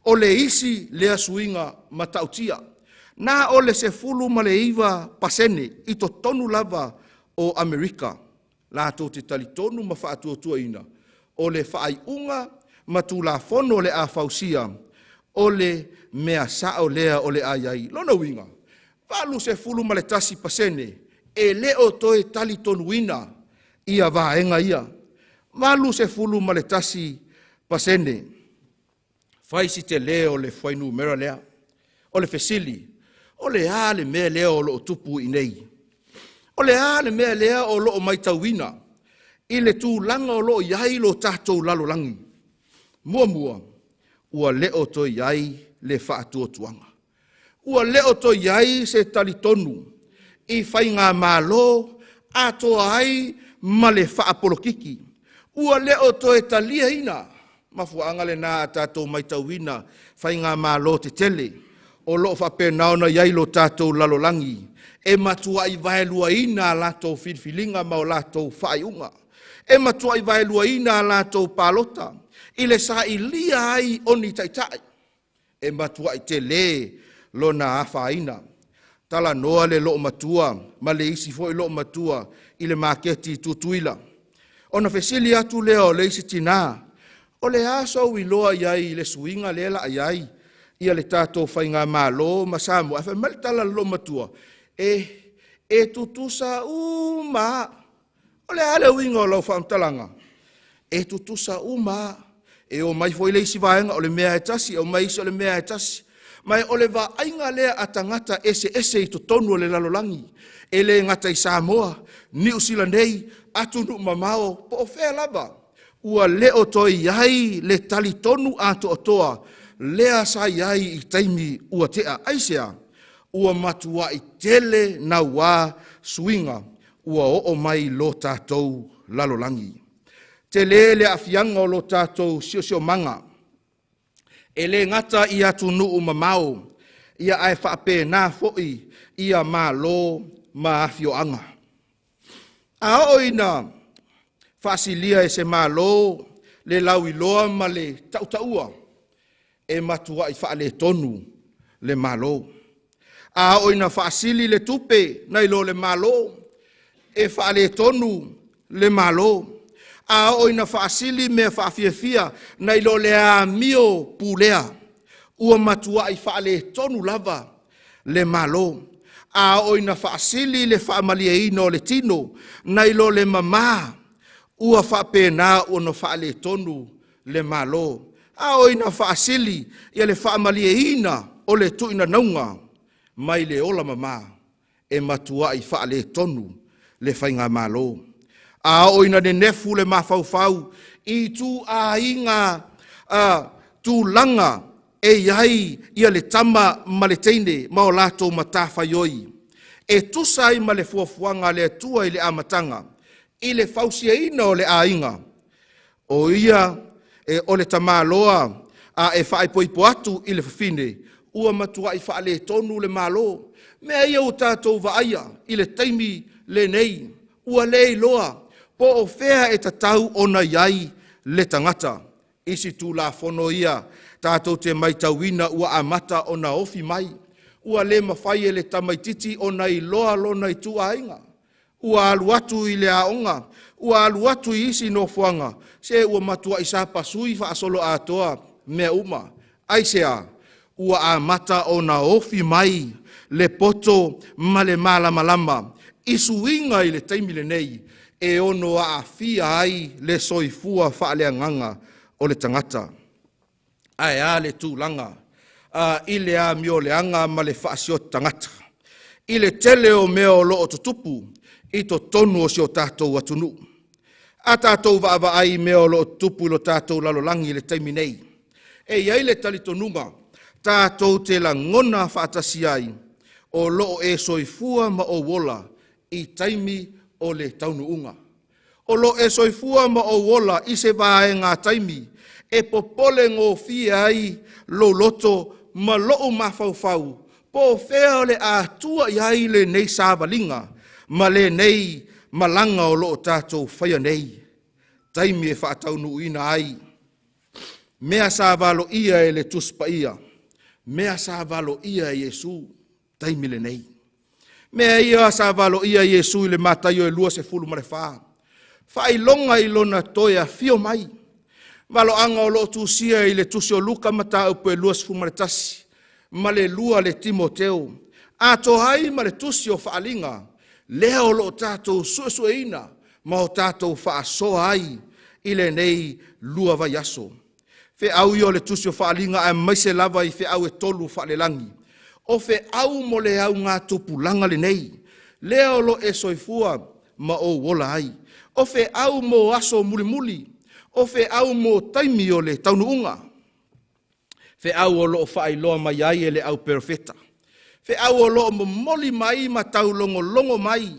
O le isi le asuinga matautia. Nā o le se fulu ma le iwa pasene, I to tonu lava o Amerika. Lātou te talitonu ma whaatua tuaina. O le whaaiunga ma tūla fono le a fausia. O le mea sao lea o le aiai. Lona winga. Valu se fulu ma le tasi pasene. E leo toe talitonuina. ia vaenga ia. Malu se fulu ma le tasi pasene. Fai si te leo le whainu mera lea. O le fesili. O le a le mea lea o lo tupu i nei. O le a le mea lea o lo maitawina. I le tū langa o lo iai lo tātou lalolangi. Mua. Ua leo to iai le whaatua tuanga. Ua leo to iai se talitonu. I whai ngā mālo atoa ai ma le whaapolokiki. Ua leo to e talia ina. Mafuanga le nā tātou maitawina whai ngā mālo te tele. O lo whapenaona iai lo tātou lalolangi. E matua i vaelua ina lātou filfilinga ma o lātou whaiunga. E matua i vaelua ina lātou pālota. I le sa i lia ai oni taitai. E matua i te le lo na awhaina. Tala noa le lo matua, ma le isi fo i lo matua, i le maketi tutuila. Ona fesili atu leo le isi tina. O le aso i loa iai le suinga le la iai. Ia le tātou whainga mālo, ma Samoa. E whamali tala lo matua. E tutusa uma. O le ale winga o lau whamtalanga. E tutusa uma. E o mai foi le isi vaenga o le mea e tasi, o mai isi o le mea e tasi. Mai o le va ainga lea atangata ese i to tonu o le lalolangi. E le ngata i Samoa, New Zealand nei, atunu mamao, po o whea lava. Ua leo toi iai le tali tonu ato otoa, lea sa iai i taimi ua tea aisea. Ua matua i tele na wā suinga, ua o mai lo tātou lalolangi. Te le afianga o lo tātou sio manga. E le ngata i atu nuu mamao, ia ai whape nā foi, ia mā lo mā afioanga. A oina, whasilia e se mā lo, le lau i loa ma le tautaua, e matua i wha le tonu le mā lo. A oina whasili le tupe, nei lo le mā lo, e wha le tonu le mā lo. A oina whaasili me whaafiafia nei lo le a mio pulea. Ua matua i whaale tonu lava le malo. A oina whaasili le whaamalia ino le tino nei lo le mama. Ua whaapena ua no whaale tonu le malo. A oina whaasili ia le whaamalia ina o le tuina naunga mai le ola mama. E matua i whaale tonu le whainga malo. A oina ne nefu le mawhauwhau i tu a inga tu langa e iai ia le tama ma le teine ma o lato matafa yoi. E tusai ma le fuafuanga le atua i le amatanga i le fausia ina o le a inga. O ia o le tamaloa e whaipoipo atu i le fafine ua matua i whaale tonu le malo. Mea ia o tātou vaaya i le taimi le nei ua le loa. Po o whea e tatau ona iai le tangata. Isi tu la fono ia, tātou te maitawina ua amata ona ofi mai. Ua le mawhai e le tamaititi ona i loa lona i tu ainga. Ua aluatu i le aonga. Ua aluatu i isi no fuanga. Se ua matua i sa pasui wha asolo atoa mea uma. Aisea, ua amata ona ofi mai le poto ma le malama. Isuinga i le taimile nei. E ono a fia ai le soifua whaaleanganga o le tangata. Ai a le tūlanga, i le a mio leanga ma le whaasio tangata. I le tele o mea o loo tutupu, i to tonu o sio tātou atunu. A tātou vaava ai mea o loo tupu ilo tātou lalolangi le taimi nei. E iai le talitonunga, tātou te la ngona whaatasi ai, o loo e soifua ma o wola, i taimi o le taunuunga. O lo e soifua ma o wola i se vae ngā taimi, e popole ngō fia ai lo loto ma loo mawhauwhau, po whea le ātua i ai le nei sāwalinga, ma le nei malanga o loo tātou whaia nei. Taimi e whaataunu ina ai. Mea sāwalo ia e le tuspa ia. Mea sāwalo ia e Jesu, taimi le nei. Mea ia sa valo ia Jesu i le mataio e lua se fulu ma le wha. Whai longa i lona toia fio mai. Valo anga o lo tusia i le tusio luka mata upo e lua se fulu ma le tasi. Ma le lua le Timoteo. A to hai ma le tusio whaalinga. Lea o lo tatou suesueina. ma o tātou whaasoa ai i le nei lua vai aso. Feau i o le tusi o whaalinga a maise lava i feau e tolu whaalelangi. O feau mo le au ngā tupulanga le nei. Leo lo e soifua ma o wola ai. O feau mo aso muli muli. O feau mo taimi o le taunuunga. Feau o lo whaailoa mai ai e le au perfeta. Feau o lo mo moli mai ma tau longo mai.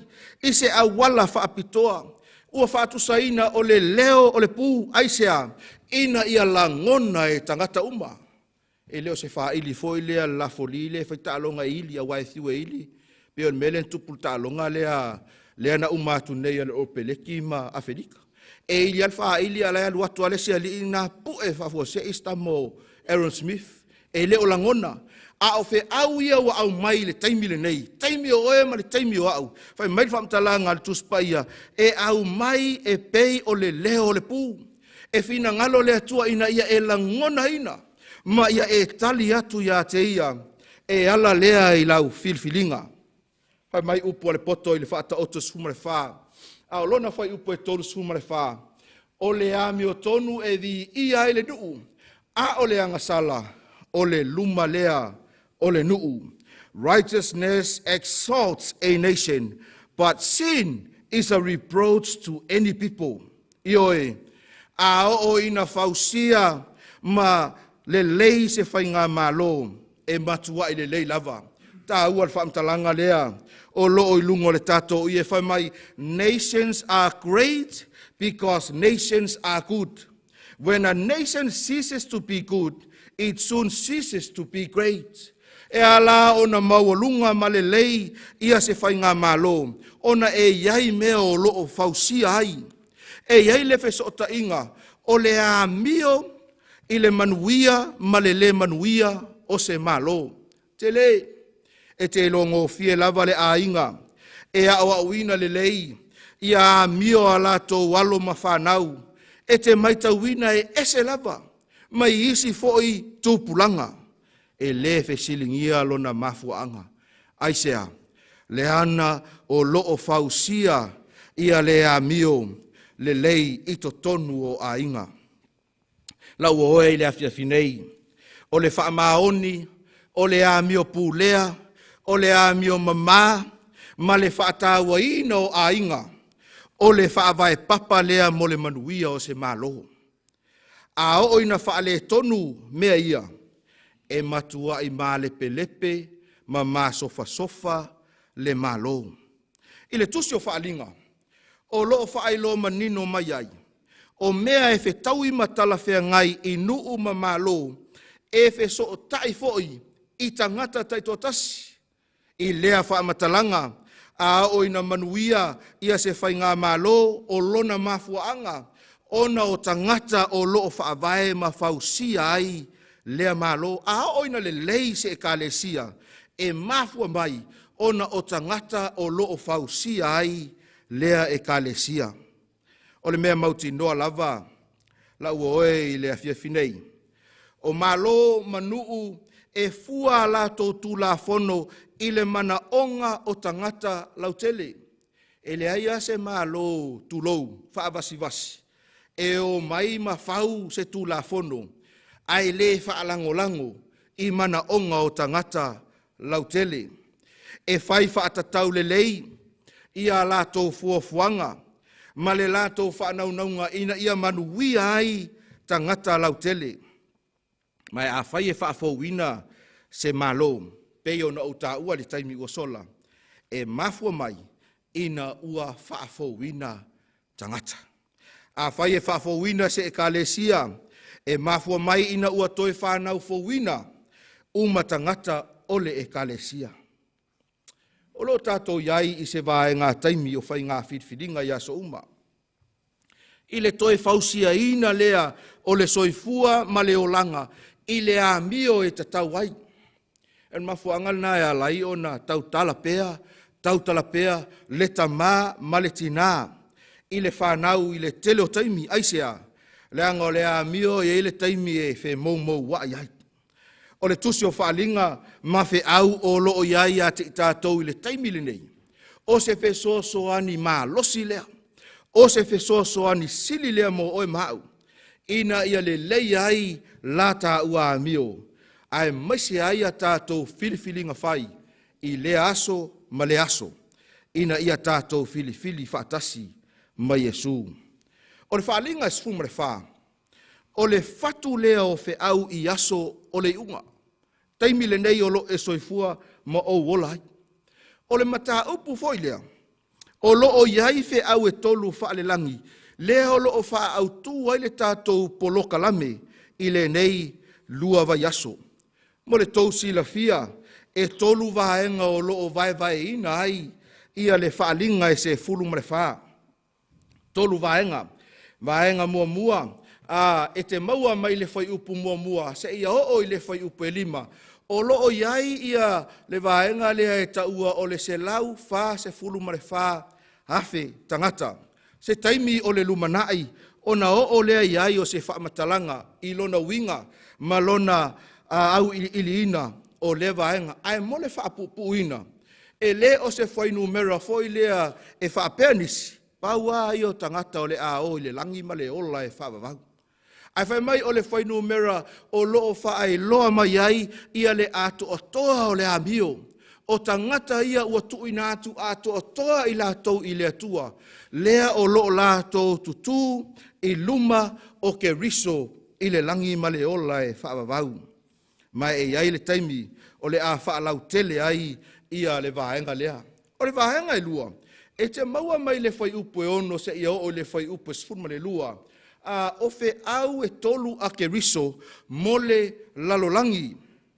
I se au wala whaapitoa. Ua whaatusaina o le leo o le pū aisea. Ina ia la ngona e tangata uma. E leo se whaili fo i lea la folile. Whai tālonga ili a waithiwe ili. Peo melen tupul tālonga lea na umatu nei ale o peleki ma Afrika. E ili al whaili ala alu atu alesea li ina pue whafua se istamo Aaron Smith. E leo la ngona. A o fe au ia wa au mai le taimi le nei. Taimi o oe ma le taimi o au. Whai mai whamtalanga le tuspaia. E au mai e pei o le leo o le pū. E fina ngalo le atua ina ia e langona ina. Ma ia e tali atu ia te ia. E ala lea i lau filfilinga. Whai mai upu le poto i le whaata oto suma le wha. Ao lona whai upu e tolu suma le wha. O le ami o tonu e di ia i le nuu. A o le angasala. O le luma lea. O le nuu. Righteousness exalts a nation. But sin is a reproach to any people. Ioe. A o ina fausia ma le lei se whainga malo e matua i le lei lava. Tā ua le whaamtalanga lea o loo i lungo le tato i e whai mai. Nations are great because nations are good. When a nation ceases to be good, it soon ceases to be great. E ala ona maualunga ma le lei ia se whainga malo. Ona e iai mea o loo fausia ai. E iai le whesota inga, o le a mio i le manuia ma le manuia o se malo. Te le, e te longo fie lava le a inga, e a auina le lei, i a mio a lato walo ma whanau, e te maitauina e ese lava, mai isi foi tūpulanga, e le whesilingia lona mafuanga. Aisea, le ana o loo fausia, ia le a mio, le lei ito tonu o a inga. Lau oe le afiafinei, o le whaamaoni, o le amio pūlea, o le amio mamā, ma le whaataua ina o a inga, o le whaavae papa lea mo le manuia o se malo. A o ina whaale tonu mea ia, e matua i mā lepe, ma mā sofa le malo. I le tusi o whaalinga, o loo whaelo manino mai ai. O mea e whetau i matala whea ngai i nuu ma malo. E whe so o tai foi i tangata taitotasi. I lea wha matalanga. A o ina manuia ia se whai ngā malo o lona mafuanga. Ona o tangata o loo whaavae ma fausia ai lea malo. A o ina le lei se e kālesia. E mafua mai ona o tangata o loo fausia ai lea e kālesia. O le mea mauti noa lava, la ua oe i le afiafinei. O malo manuu e fua la tōtu la fono i le mana onga o tangata lautele. E le aia se malo tulou, whaavasi. E o mai ma Feau se tu la fono, ai le whaalangolango i mana onga o tangata lautele. E whai whaatatau le lei, ia la tō fuafuanga, ma le lato whanaunaunga ina ia manuia ai tangata lautele. Mai a whai e whaafouina se malo, peo na uta ua le taimi ua sola, e mafua mai ina ua whaafouina tangata. A whai e whaafouina se e kālesia, e mafua mai ina ua toi whanau fouina, uma tangata ole e kālesia. O lo tātou iai i se vae ngā taimi o whai ngā whitwhiringa ia so uma. I le toe fausia ina lea o le soifua ma le olanga, i le a mio e tatau ai. En mafuangal na e alai o na tau talapea, le tamā ma le tina. I le whanau i le tele o taimi aisea, le anga o le a mio e le taimi e whe mou wa iai. O le tusi o whaalinga ma Feau o loo iai a te tātou i le taimi le nei. O se whe so ani mā losi lea. o se fesoasoani sili lea mo oe mau, ina ia le lei ai la ta ua amio, ai maise ai a tātou filifilinga fai, i le aso ma le aso, ina ia tātou filifili whaatasi ma Yesu. O le whaalinga e sfumare wha, o le fatu lea o fe au i aso o le unga, taimi le nei o lo e soifua ma o wolai. O le mata upu foi lea, o lo o iai fe au e tolu whaalelangi, lea o lo o wha au tu ai le tātou poloka lame, i le nei lua vai aso. Mo le tau sila fia, e tolu vaenga o lo o vai ina ai, ia le whaalinga e se fulu mare wha. Tolu vaenga mua, e te maua mai le whai upu mua, se ia o i le whai upu e lima, o lo o iai ia le vaenga lea e taua o le se lau wha se fulu mare wha hafe tangata. Se taimi o le lumanai, o na o lea iai o se whaamatalanga, i lona winga, ma lona au iliina o le vaenga, ai mo le whaapupuina, e le o se whai numera foi lea e whaapenisi, paua i o tangata o le o i le langi ma le ola e whaavavau. Ai whai mai o le whai numera o loo whaai loa mai ai ia le ato o toa o le amio. O tangata ia ua tuina atu ato o toa i lātou i le atua. Lea o loo lātou tutu i luma o ke riso i le langi ma le ola e whaavavau. Mai e iai le taimi o le a whaalau tele ai ia le vaenga lea. O le vaenga e lua. E te maua mai le whai upu e ono se ia o le whai upu e sfurma le lua. O fe au e tolu a ke riso mole lalolangi.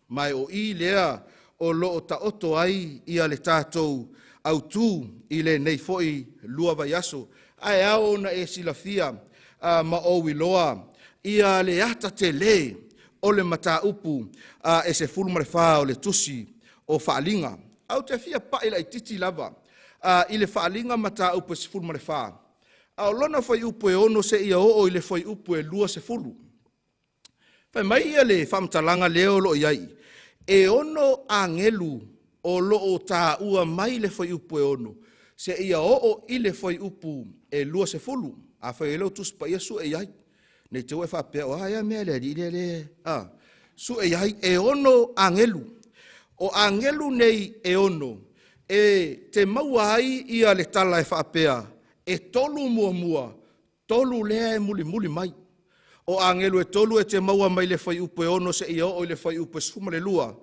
Mai o i lea o loo ta oto ai ia le tātou au tū i le nei foi lua vai aso. Ai au na e silafia ma o wiloa ia le ata te le o le mata upu e se fulmare wha o le tusi o whaalinga. Au te fia paila i titi lava i le whaalinga mata upu e se fulmare wha. Au lona whai upu e ono se ia o i le whai upu e lua se fulu. Whai mai ia le whamtalanga leo lo iai. E ono angelu o lo o tā ua mai le whai upu e ono. Se ia o i le whai upu e lua se fulu. A whai e leo tuspa ia su e iai. Nei te ue whapea o aia mea le le. Su e iai e ono angelu. O angelu nei e ono. E te maua ai ia le tala e whapea. E tolu mua, tolu lea e muli mai. O angelu e tolu e te maua mai le whai upu e ono se ia o le whai upu e sfuma le lua.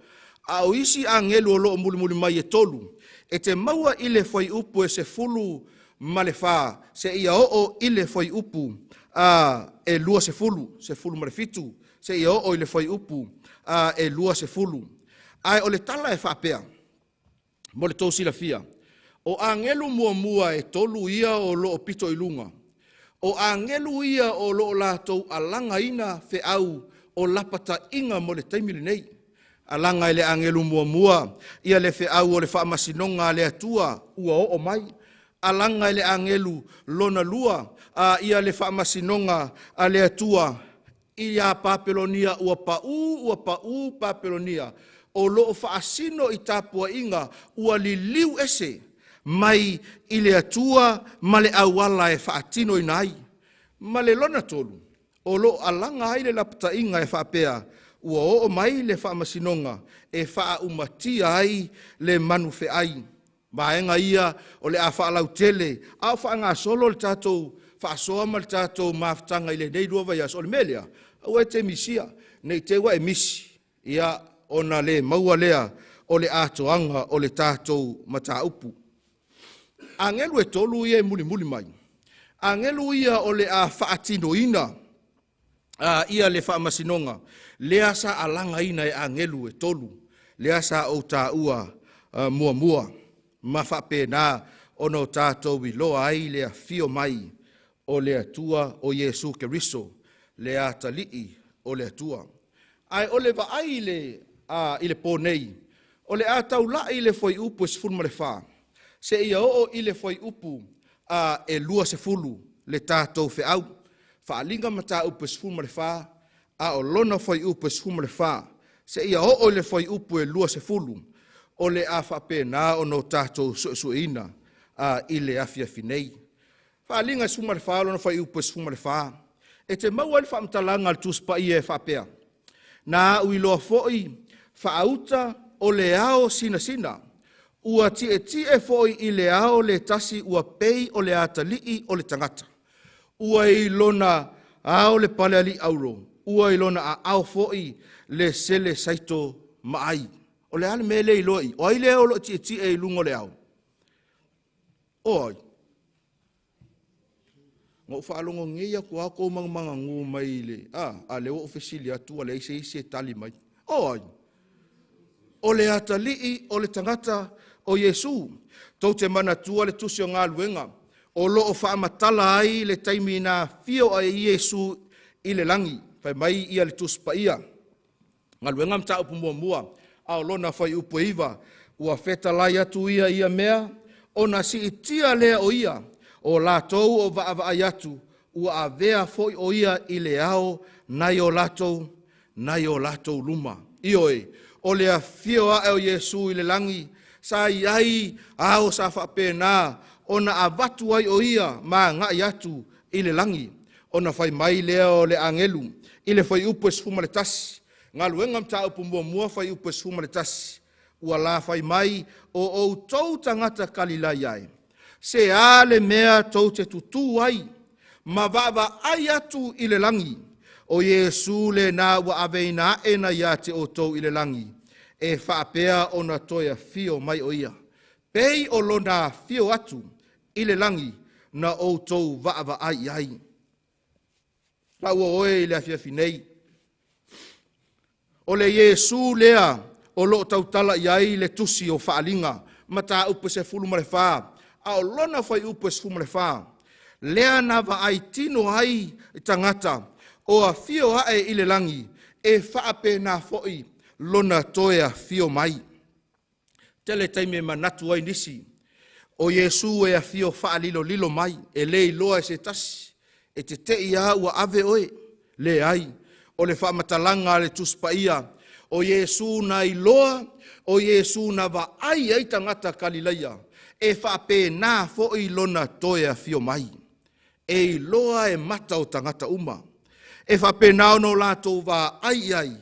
A o isi angelu o loo muli mai e tolu. E te maua i le whai upu e se fulu ma le wha. Se ia o i le whai upu e lua se fulu ma le fitu. Se ia o i le whai upu e lua se fulu. Ai o le tala e whapea. Mo le tōsi la fia. O angelu mua e tolu ia o loo pito i lunga. O angelu ia o loo lātou alanga ina fe au o lapata inga mo le taimili nei. Alanga i le angelu mua ia le fe au o le whaamasinonga le atua ua o mai. Alanga i le angelu lona lua ia le whaamasinonga le atua ia papelonia ua pau papelonia. O loo whaasino i tāpua inga ua liliu ese. Mai i le atua ma le awala e whaatino i nai. Ma le lona tolu. O lo alanga ai le lapta inga e whaapea. Ua o mai le whaamasinonga e wha umatia ai le manufe ai. Maenga ia o le a whaalau tele. A whaanga solo le tātou whaasoa ma le tātou maftanga i le nei rua vai as. O le melea. Au e te misia. Nei te wa e misi. Ia ona le maua lea o le atoanga o le tātou mata upu. Angelu e tolu ia e muli mai. Angelu ia o le a whaatino ina. Ia le whaamasinonga. Lea sa alanga ina e angelu e tolu. Lea sa o tā ua mua. Ma whapena ono tātou i loa ai lea fio mai o lea tua o Yesu Keriso. Lea talii o lea tua. Ai o le vaai i le pōnei. O le a taula i le foi upu e sfulma le wha. Se ia o i le foi upu e lua se fulu le tātou fe au. Whaalinga ma tā upu e sfulma le wha. A o lona foi upu e sfulma le wha. Se ia o le foi upu e lua se fulu. O le a whapena o no tātou suesueina i le afia finei. Whaalinga suma le wha lona whai upo suma le wha. E te maua le whaamtalanga le tuspa i e whapea. Nā ui loa fo'i whaauta o le ao sina sina. Ua tie fo'i i le ao le tasi ua pei o le atalii o le tangata. Ua i lona ao le pale ali auro. Ua i lona a ao fo'i le sele saito maai. O le ale mele i loi. O ai le o lo tie i lungo le ao. Oi. Ngō whaalongo ngeia kua ko manga ngū mai le. A le o ofisili atua le ise tali mai. Oi. O le atalii o le tangata o Yesu. Tau te mana tua le tusi o ngā luenga. O lo o whaamatala ai le taimi na fio a Yesu i le langi. Pai mai ia le tuspa ia. Ngā luenga mta upu mua. Ao lona whai upu iwa. Ua feta lai atu ia mea. O na si itia lea o ia. O lātou o vaavaa atu. Ua a vea foi o ia i le ao. Nai o lātou luma. Ioi. O lea fio a o Yesu i le langi. Sa iai ao sa whapena. O na avatu ai o ia. Ma ngai atu i le langi. O na whai mai lea o le angelu. I le whai upu esfuma le tasi. Ngā luenga mta upu mua whai upu esfuma le tasi. Ua la whai mai o tau tangata kalilai ai. Se ale mea tau te tutu ai. Ma vava ai atu i le langi. O Yesu le nā wa aveina ena ia te o tau i le langi. E whaapea o na toia fio mai o ia. Pei o lona fio atu i le langi na o tau vava ai. Lau oe le afia finei. O le Yesu lea o lo tautala iai le tusi o whaalinga. Mata upe se fulu ma le whaa. A o lona whai upe se fulu ma le whaa. Lea na wa ai tino ai tangata. O a fio hae i le langi. E whaape na foi lona toea fio mai. Tele taime manatu ai nisi. O Yesu e a fio whaalilo mai. E lei loa e se tasi. E te ia ua ave oe. Le ai. O le whaamatalanga le tuspa ia. O Yesu na iloa. O Yesu na wa ai tangata Kalileia. E whaape nā foi lona toea fio mai. E iloa e mata o tangata uma. E whape nao no lātou wā ai.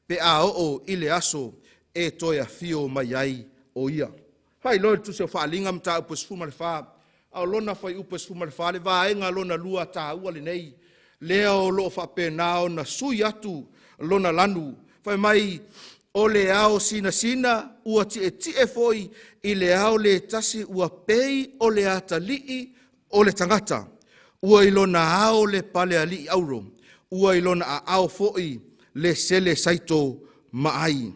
Pe a o i le aso e toea fio mai ai o ia. Hai loa tu se whaalinga mta upo sfuma le whaa. Au lona whai upo sfuma le whaa. Le vāenga lona lua tā ua le nei. Lea o lo whape nao na sui atu lona lanu. Whai mai o le ao sina ua tie foi i le ao le tasi ua pei o le atalii o le tangata. Ua ilona ao le pale ali auro. Ua ilona a ao foi le sele saito maai.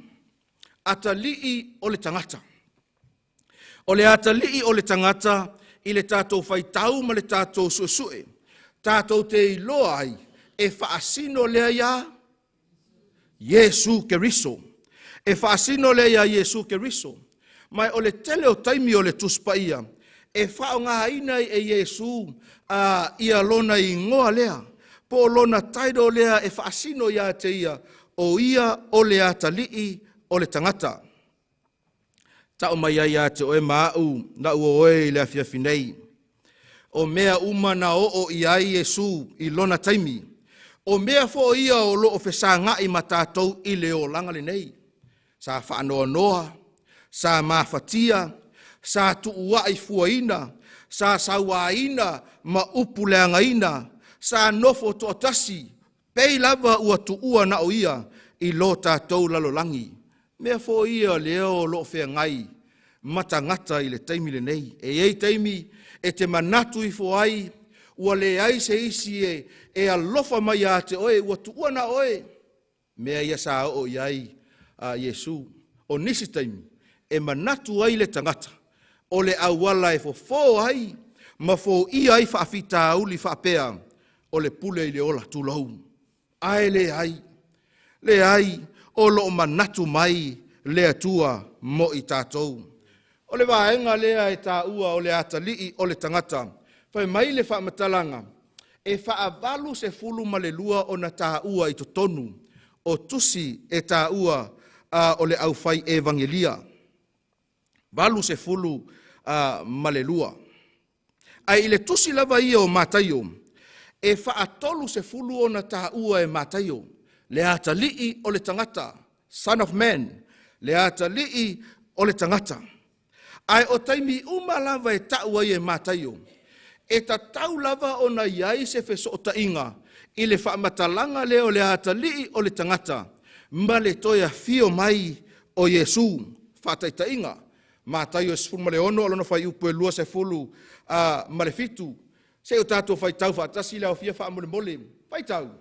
Atalii o le tangata. O le atalii o le tangata i le tātou whaitau ma le tātou suesue. Tātou te iloa ai e whaasino lea ia Yesu Keriso. E whaasino lea ia Yesu Keriso. Mai o le tele o taimi o le tuspa ia. E whao ngā ina e Yesu ia lona i ngoa lea. Po lona taido lea e whaasino ia te ia. O ia o le atalii o le tangata. Tau mai ia te oe maau na ua oe le afia finei. O mea uma na o iai Yesu i lona taimi. O mea fo ia o lo o whesa ngai matatou i leo langa le nei. Sa whaanoa noa, sa mawhatia, sa tuua i fuaina, sa sawaina ma upuleanga ina, sa nofo toatasi, pei lava ua tuua na o ia i lo tātou lalolangi. Mea fo ia leo lo whea ngai matangata i le taimi le nei. E ei taimi e te manatu i fo ai, ua le ai se isi e alofa mai a te oe, ua tuua na oe. Mea ia sa o iai a Yesu. O nisi taimi, e manatu ai le tangata. O le awala e fo ai, ma fo ia ai whaafita uli whaapea. O le pule i le ola tulau. Ai le ai, o lo manatu mai le atua mo i tātou. O le vaenga lea e tā ua o le atalii o le tangata. Whai mai le whaamatalanga. E whaavalu se fulu ma le lua o na tā ua i totonu. O tusi e tā ua o le au whai evangelia. Valu se fulu ma le lua. Ai ile tusi lava ia o mataio, e whaatolu se fulu o na taha ua e mataio, le ata lii o le tangata, Son of Man, le ata lii o le tangata. Ai o taimi uma lava e taua i e mataio, e ta tau lava o na iai se feso o tainga, i le whamatalanga le o le ata lii o le tangata, ma le toia fio mai o Yesu, whataitainga, mataio e sifuru ma le ono, alona whai upu e lua se fulu, ma le fitu, se o tātou whai tau whatasi leo fia wha mole mole, whai tau.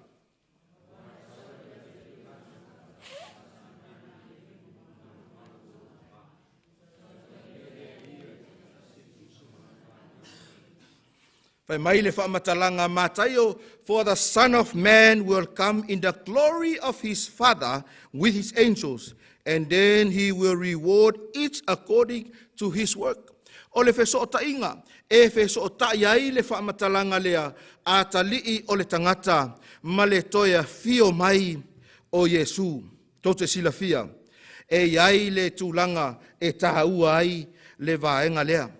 Whai mai le whamatalanga mataio, for the Son of Man will come in the glory of his Father with his angels, and then he will reward each according to his work. O le feso o tainga, e feso o taiai le whamatalanga lea, a talii o le tangata, ma le toia fio mai o Yesu. Tote sila fia, e iai le tūlanga e tahaua ai le vaenga lea.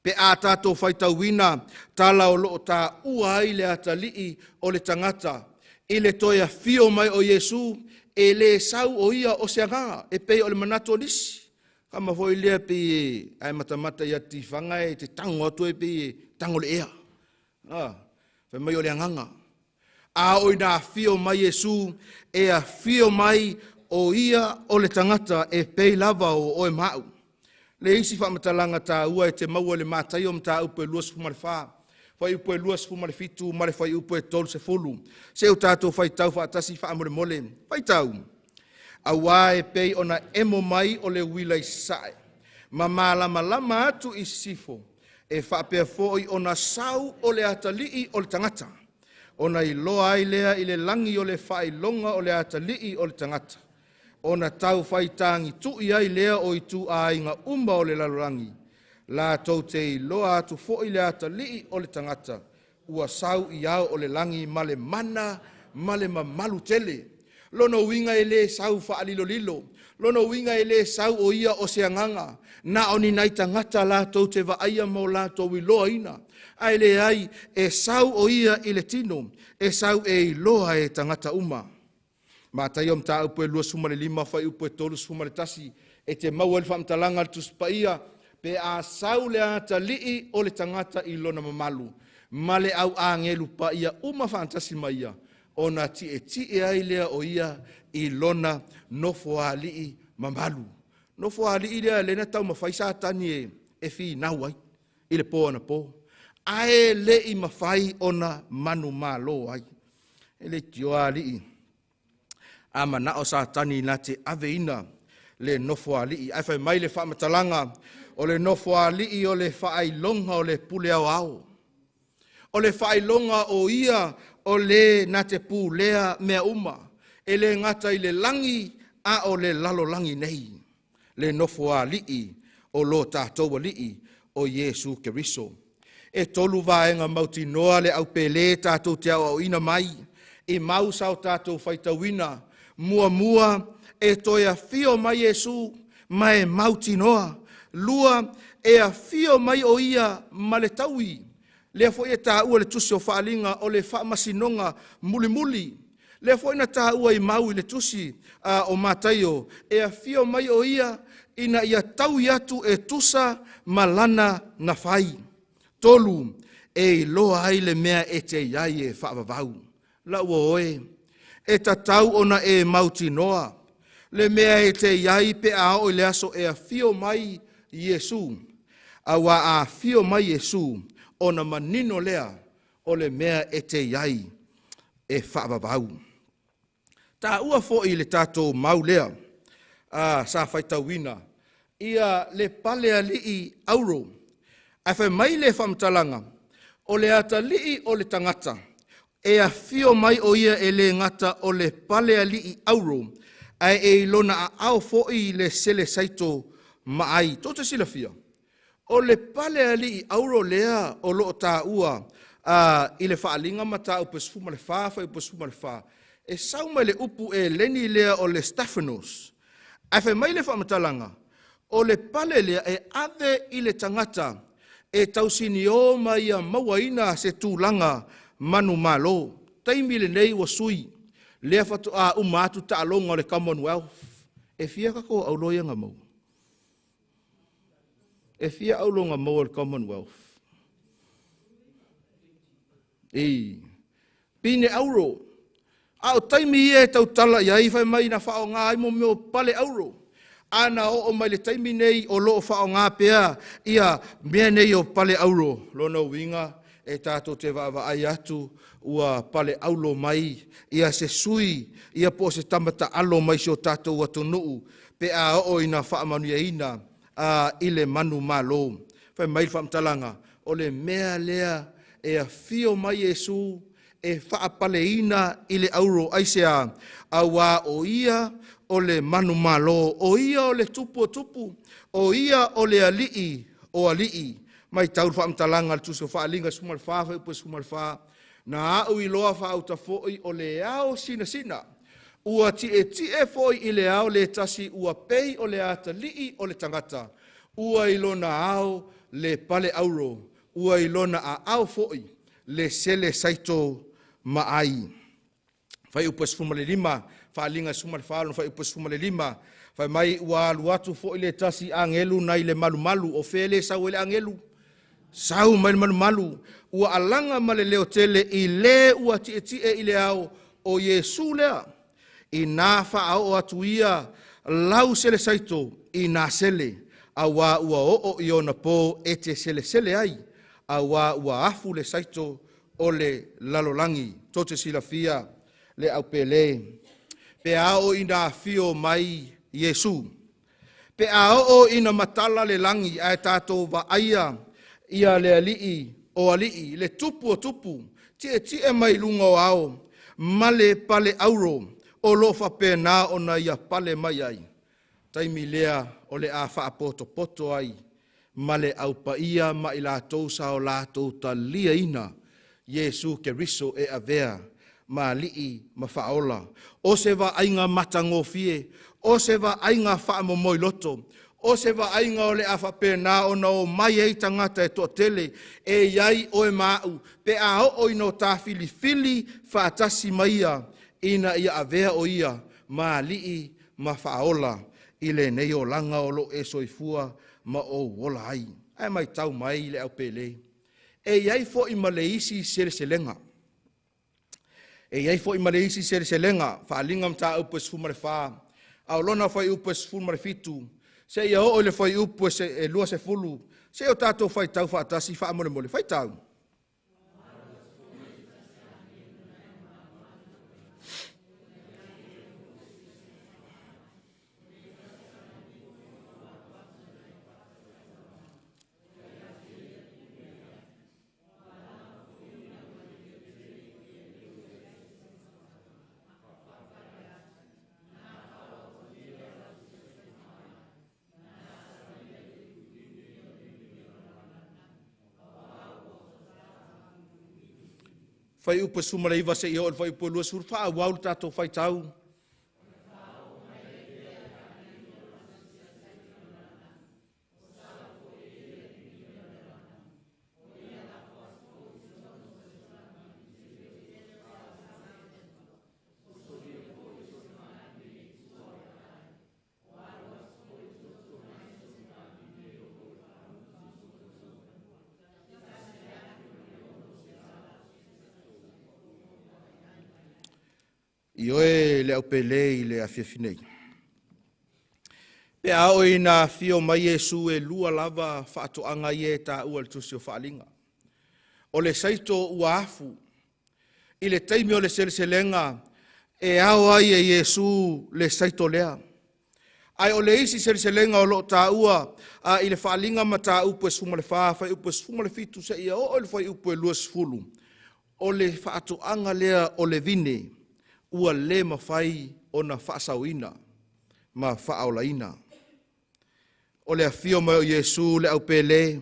Pe a tātou whaitauina, tala o loo tā ua ai le atalii o le tangata, i le toia fio mai o Yesu, e le sau o ia o seanga, e pei o le manato nisi. Kama foi lea pe ai matamata ia tifanga e te tango atu e pe tango le ea. Fe mai o le anganga. A oi nā fio mai Yesu, e a fio mai o ia o le tangata e pei lava o e mau. Le isi whamatalanga tā ua e te maua le mātai o mta upo e luas fumare wha. Whai upo e luas fumare fitu, mare whai upo e tolu se fulu. Se o tātou whai tau whaatasi whaamore mole. Whai tau. A wā e pei ona emo mai o le wila i sae. Ma malama lama atu i sifo. E whaapea fōi ona sau o le atalii o le tangata. Ona i loa ai lea i le langi o le whai longa o le atalii o le tangata. Ona tau whai tāngi tui ai lea o i tu a inga umba o le lalorangi. La tau te i loa atu fōi le atalii o le tangata. Ua sau i au o le langi male mana, male mamalu tele. Lono winga e le sau whaalilo lilo. Lono winga e le sau o ia o seanganga. Na oni nai tangata la tau te waaia mo la tau i loa ina. Ai le ai e sau o ia i le tino. E sau e i loa e tangata uma. Mātai o mta upo e lua sumare lima, whai upo e tolu sumare tasi, e te maua le whamtalanga le tuspaia, pe a sau le ata lii o le tangata i lona mamalu, ma le au a ngelu pa ia uma whantasi maia, o na ti e ai lea o ia i lona nofo a lii mamalu. Nofo a lii lea lena tau mawhaisa tani e fi nau ai, i le po ana po. Ae le i mawhai ona manu malo ai, e le tio a lii. Ama na o sa tani na te aveina le nofo alii. Ai whai mai le whamatalanga o le nofo alii o le whailonga o le pule au au. O le whailonga o ia o le na te pulea mea uma. E le ngata i le langi a o le lalo langi nei. Le nofo alii o lo tātou alii o Yesu Keriso. E tolu vaenga mauti noa le au pele tātou te au ina mai. E mau sao tātou whaitawina. Mua e toia fio mai Yesu mai mauti noa. Lua e a fio mai o ia ma le taui. Lea foi e tā ua le tusi o whaalinga o le whaamasinonga muli muli. Lea foi na tā ua i mau i le tusi o mataio. E a fio mai o ia ina ia tau atu e tusa malana na whai. Tolu e loa ai le mea e te iai e whaavavau. La ua oe. E tatau ona e mauti noa. Le mea e te iai pe a o le aso e a fio mai Yesu. Awa a fio mai Yesu ona manino lea o le mea e te iai e whaavavau. Tā ua fo i le tātou mau lea. Sa whaitawina. Ia le palea lii auro. A whai mai le whamtalanga. O le ata lii o le tangata. E a fio mai o ia e le ngata o le palea lii auro, ai e lona a au fo'i le sele saito maai. Tota sila fia. O le palea lii auro lea o lo ta ua i le whaalinga mata upe sfuma le wha, whai upe sfuma le wha. E sauma le upu e leni lea o le Stephanos. Ai whai mai le whamatalanga. O le pale lea e ave i le tangata e tausini o mai a mawaina se tūlanga manu malo. Taimi le nei wa sui, lea fatu a umatu ta alonga le Commonwealth. E fia kako au loia ngā mau. E fia au longa mau le Commonwealth. Pine auro. Au taimi e tau tala iai fai mai na whao ngā imo meo pale auro. Ana o mai le taimi nei o loo whao ngā pea ia mea nei o pale auro. Lona winga e tātou te wawa ai atu ua pale aulo mai. Ia se sui, ia po se tamata alo mai sio tātou watu nuu. Pe a o ina whaamanu ia ina ile manu malo. Fai mai whaamtalanga o le mea lea e a fio mai Yesu e whaapale ina ile auro aisea awa o ia o le manu malo, o ia o le tupu, o ia o le alii o alii. Mai taur whaamtalanga tuso whaalinga sumal whawha upo sumal wha. Na au i loa whaauta fo'i o le ao sina. Ua tie fo'i i le ao le tasi, ua pei o le ata lii o le tangata. Ua ilona ao le pale auro. Ua ilona a ao fo'i le sele saito maai. Fai upo sfumale lima, whaalinga sumal whaalo, fai upo sfumale lima. Fai mai ua aluatu fo'i le tasi angelu nai le malu, o fele sau ele angelu. Sau mai malu, ua alanga male leo tele i le ua tie i le ao o Yesu lea. I nā whaao o atu ia lau sele saito i nā sele. Awa ua o i ona po e te sele ai. Awa ua afu le saito o le lalolangi. Tote sila fia le au pele. Pe ao i nā fio mai Yesu. Pe ao i nā matala le langi ai tātou wa aia. Ia le alii o alii, le tupu o tupu, tie mai lunga o ao, male pale auro, o lofa pēnā o na ia pale mai ai. Taimi lea o le a wha poto ai, male au pa ia ma i lātou sa o lātou ta lia ina, Yesu ke riso e avea, ma lii ma whaola. O se wa ainga matango fie, o se wa ainga wha momoi loto, o se wa ainga o le awha pēnā o na o mai ei tangata e tō tele, e iai o e māu, pe a o ino tā fili whaatasi maia, ina ia avea o ia, ma lii ma whaola, i le nei o langa o lo e soifua ma o wola ai. Ai mai tau mai le au pele. E iai fo i maleisi selenga. E iai fo i maleisi selenga, whaalinga mta upo sfumare wha, au lona fai upo sfumare fitu, se ia o le fai upu e lua se fulu, se o tātou fai tau whaatasi wha mole, fai tau. Fai upo sumara iwa se iho, fai upo lua sur, wha waulu tātou fai tau. I oe le au pelei le awhiawhinei. Pe ao i nā whio mai Yesu e lua lava whaatoanga i e tā ua le tusi o whaalinga. O le saito ua afu, i le taimi o le selenga, e ao ai e Yesu le saito lea. Ai o le isi selenga o lo tā ua, i le whaalinga ma tā upo e suma le wha, fai upo e suma le fitu se ia o le fai upo e lua sfulu. O le whaatoanga lea o le vine, ua le mawhai o na whaasauina, ma whaaolaina. O le awhio mai o Yesu le au pele,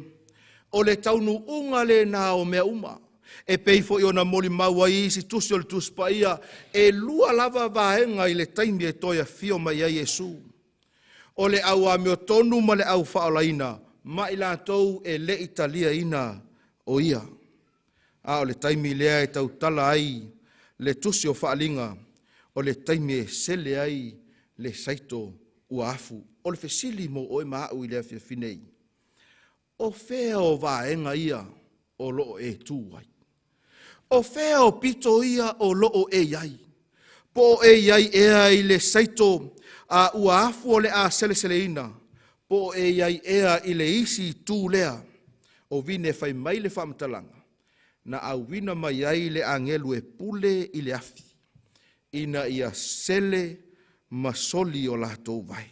o le taunu unga le nā o mea uma, e peifo i o na moli maua i si tusi o le tuspa ia, e lua lava vaenga i le taimi e toi awhio mai a Yesu. O le au a meo tonu ma le au whaolaina, mai lātou e le italia ina o ia. A o le taimi lea e tau tala ai le tusi o whaalinga, o le taimi e sele ai le saito ua afu, o le fesili mo oe maau i lea whiawhinei. O whea o vaenga ia o loo e tūwai. O whea o pito ia o loo e iai. Po e iai ea i le saito a ua afu o le a sele ina. Po e iai ea i le isi tū lea. O vine whai mai le whamatalanga. Na au vina mai ai le angelu e pule i le afi. Ina ia sele masoli o lātou vai.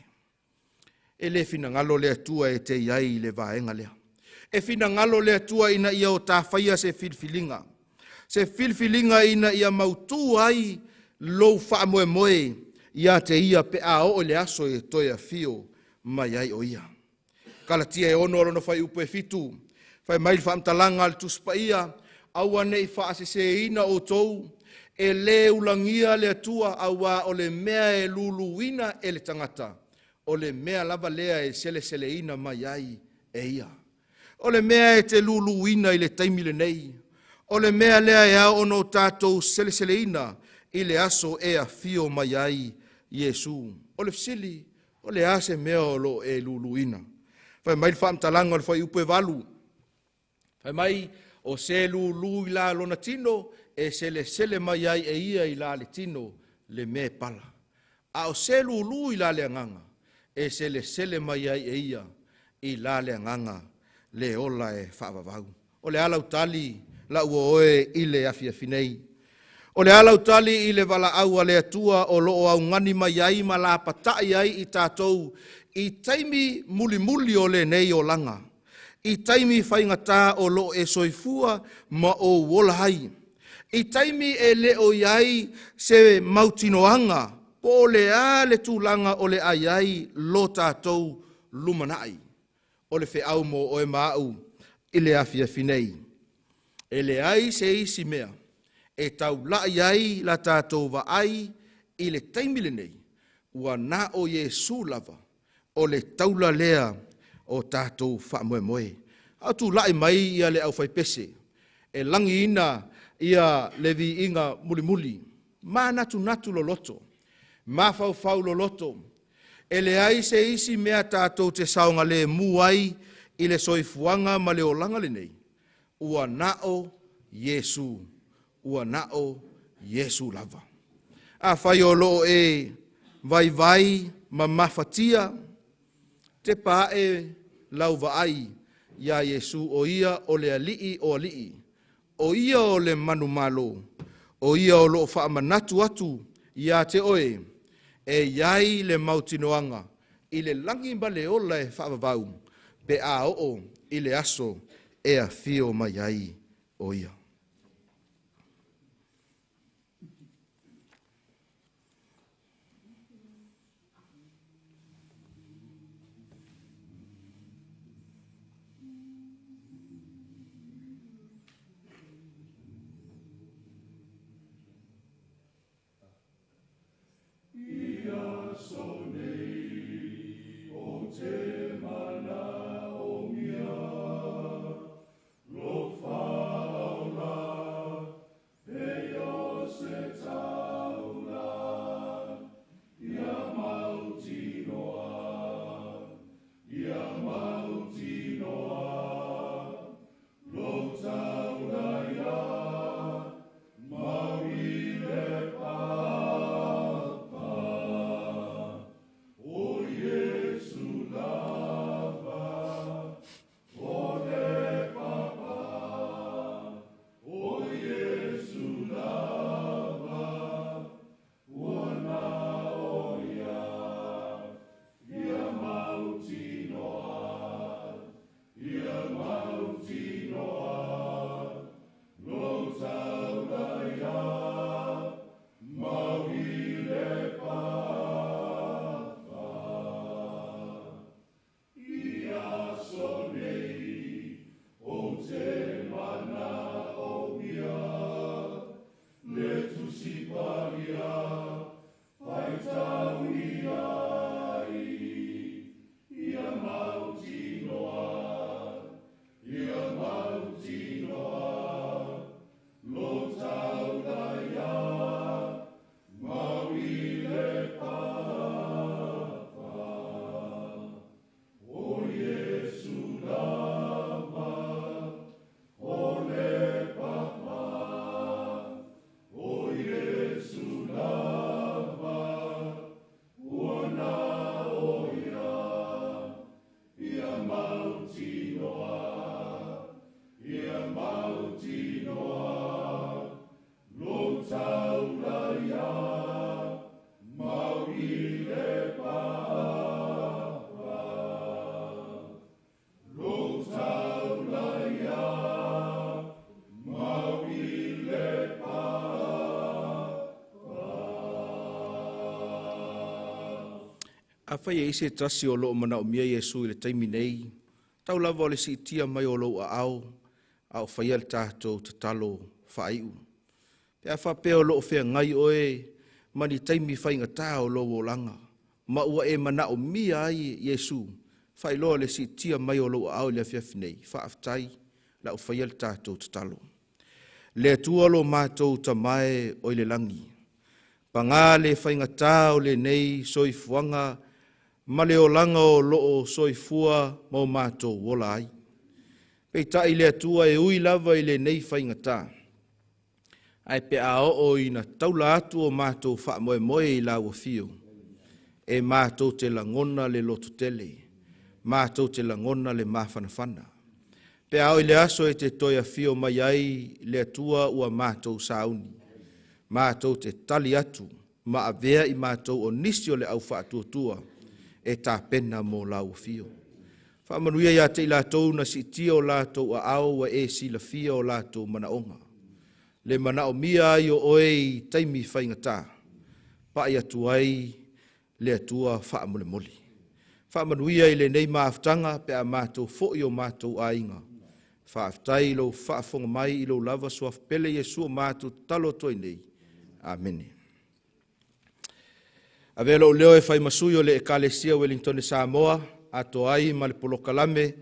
E le fina ngalo le atua e te iai le vaenga lea. E fina ngalo le atua ina ia o tā whaia se filfilinga. Se filfilinga ina ia mautu ai lou wha moe moe ia te ia pe a o le aso e toia fio mai ai o ia. Kalatia e ono alono whai upo e fitu, whai mai whaamtalanga al tuspa ia, aua nei whaasese ina o tou, e le ulangia le atua aua o le mea e luluina e le tangata, o le mea lava lea e sele ina mai ai e ia. O le mea e te luluina i le taimile nei, o le mea lea e au ono tātou sele ina i le aso e a fio mai ai Iesu. O le fisili, o le ase mea o lo e luluina. Whai mai whaamtalanga o whai upo e walu. Whai mai o se lulu i la lona tino e sele mai ai e ia i la le tino le me pala. A o se lulu i la le anganga e sele mai ai e ia i la le anganga le ola e whaavavau. O le ala utali la ua oe i le afiafinei. O le ala utali i le wala aua le atua o loo au ngani mai ai ma la patai ai i tātou i taimi muli o le nei o langa. I taimi whaingata o loo e soifua ma o wola hai. I taimi e le o iai se mautinoanga po le a le tūlanga o le ai lo tātou lumanai. O le Faiau mo o e maau i le afiafinei. E le ai se isi mea. E tau lai ai la tātou wa ai i le taimile nei, ua na o Iesu lava, o le taula lea o tātou wha moe. Au tu lai mai ia le au whaipese, e langi ina ia levi inga muli, ma natu lo loto, ma fau lo loto, e le ai se isi mea tātou te saonga le muai i le soifuanga ma le olanga le nei, ua na o Iesu. Ua nao Iesu lava. A whai o loo e vai ma mafatia, te pae lau vaai ia Iesu o ia o le alii o alii, o ia o le manu malo, o ia o loo whaamanatu atu ia te oe, e iai le mautinoanga, i le langi ma le ola e whaavavau, pe a o i le aso e a fio mai ai o ia. Lo fa A whai e ise trasi o loo mana o mia Iesu i le taimi nei, tau lava o le si tia mai o loo a au whaia le tātou te talo whaiu. Pea whapea o loo whea ngai oe, mani taimi whainga tā o loo o langa. Ma ua e mana o mia ai Iesu, whai loa le si tia mai o loo a au le awhiawhi nei, whaaftai la o whaia le tātou te talo. Le atua lo mātou ta mai o le langi. Panga le whainga tā o le nei soifuanga, ma le o langa o loo soifua mau mātou wola ai. Pei tai le atua e ui lava i le nei whainga tā. Ai pe a o ina taula atu o mātou wha moe moe i la wafio. E mātou te langona le loto tele. Mātou te langona le mawhanawhana. Pe a o i le aso e te toia fio mai ai le atua ua mātou sauni. Mātou te tali atu, ma a vea i mātou o nisi o le au wha tua e tā pena mō lau fio. Wha manuia ia te i lātou na si tia o lātou a au wa e si la fia o lātou manaonga. Le mana o mia ai o oe i taimi whainga tā, pa i atu ai le atua wha mole moli. Wha manuia i le nei maaftanga pe a mātou fo i o mātou ainga. Wha aftai lo wha fonga mai i lo lava soaf pele Iesu o mātou talo toi nei. Amen. Avelo leo e whai masui o le ekalesia Ueligitone Samoa, ato ai ma le polokalame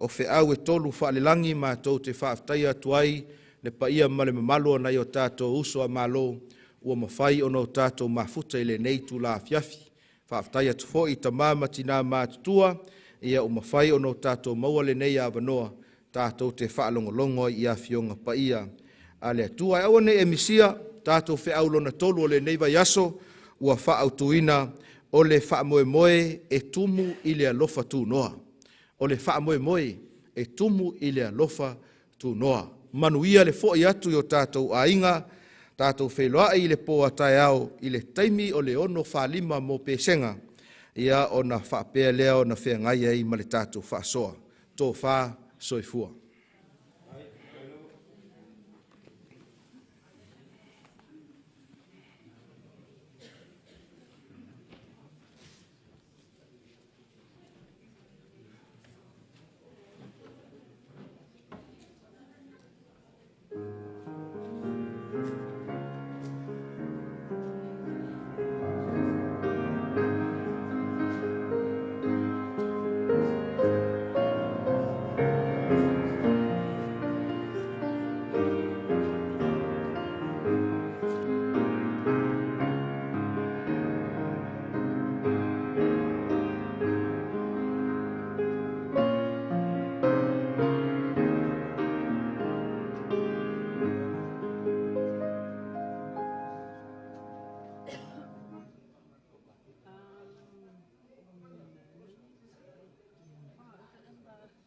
o Feau e Tolu whaalelangi mātou te whaaftai atu ai le paia ma le mamalo na i o tātou uso a malo ua mawhai ono tātou mafuta i le neitu la fiafi. Whaaftai atu fo i tamama tina mātutua ia o mawhai ono tātou maua le nei a wanoa tātou te whaalongolongo i a fionga paia a le atua. Awane e misia tātou Feau lona Tolu o le neiva yaso ua whaautuina o le whaamoe moe e tumu i le alofa tu noa. O le whaamoe moe e tumu i le alofa tu noa. Manuia le fo i atu i o tātou ainga, tātou wheloa i le poa tai au i le taimi o le ono whaalima mo pesenga, ia o na whaapea lea o na whea ngai ai ma le tātou whaasoa. Tō wha soifua.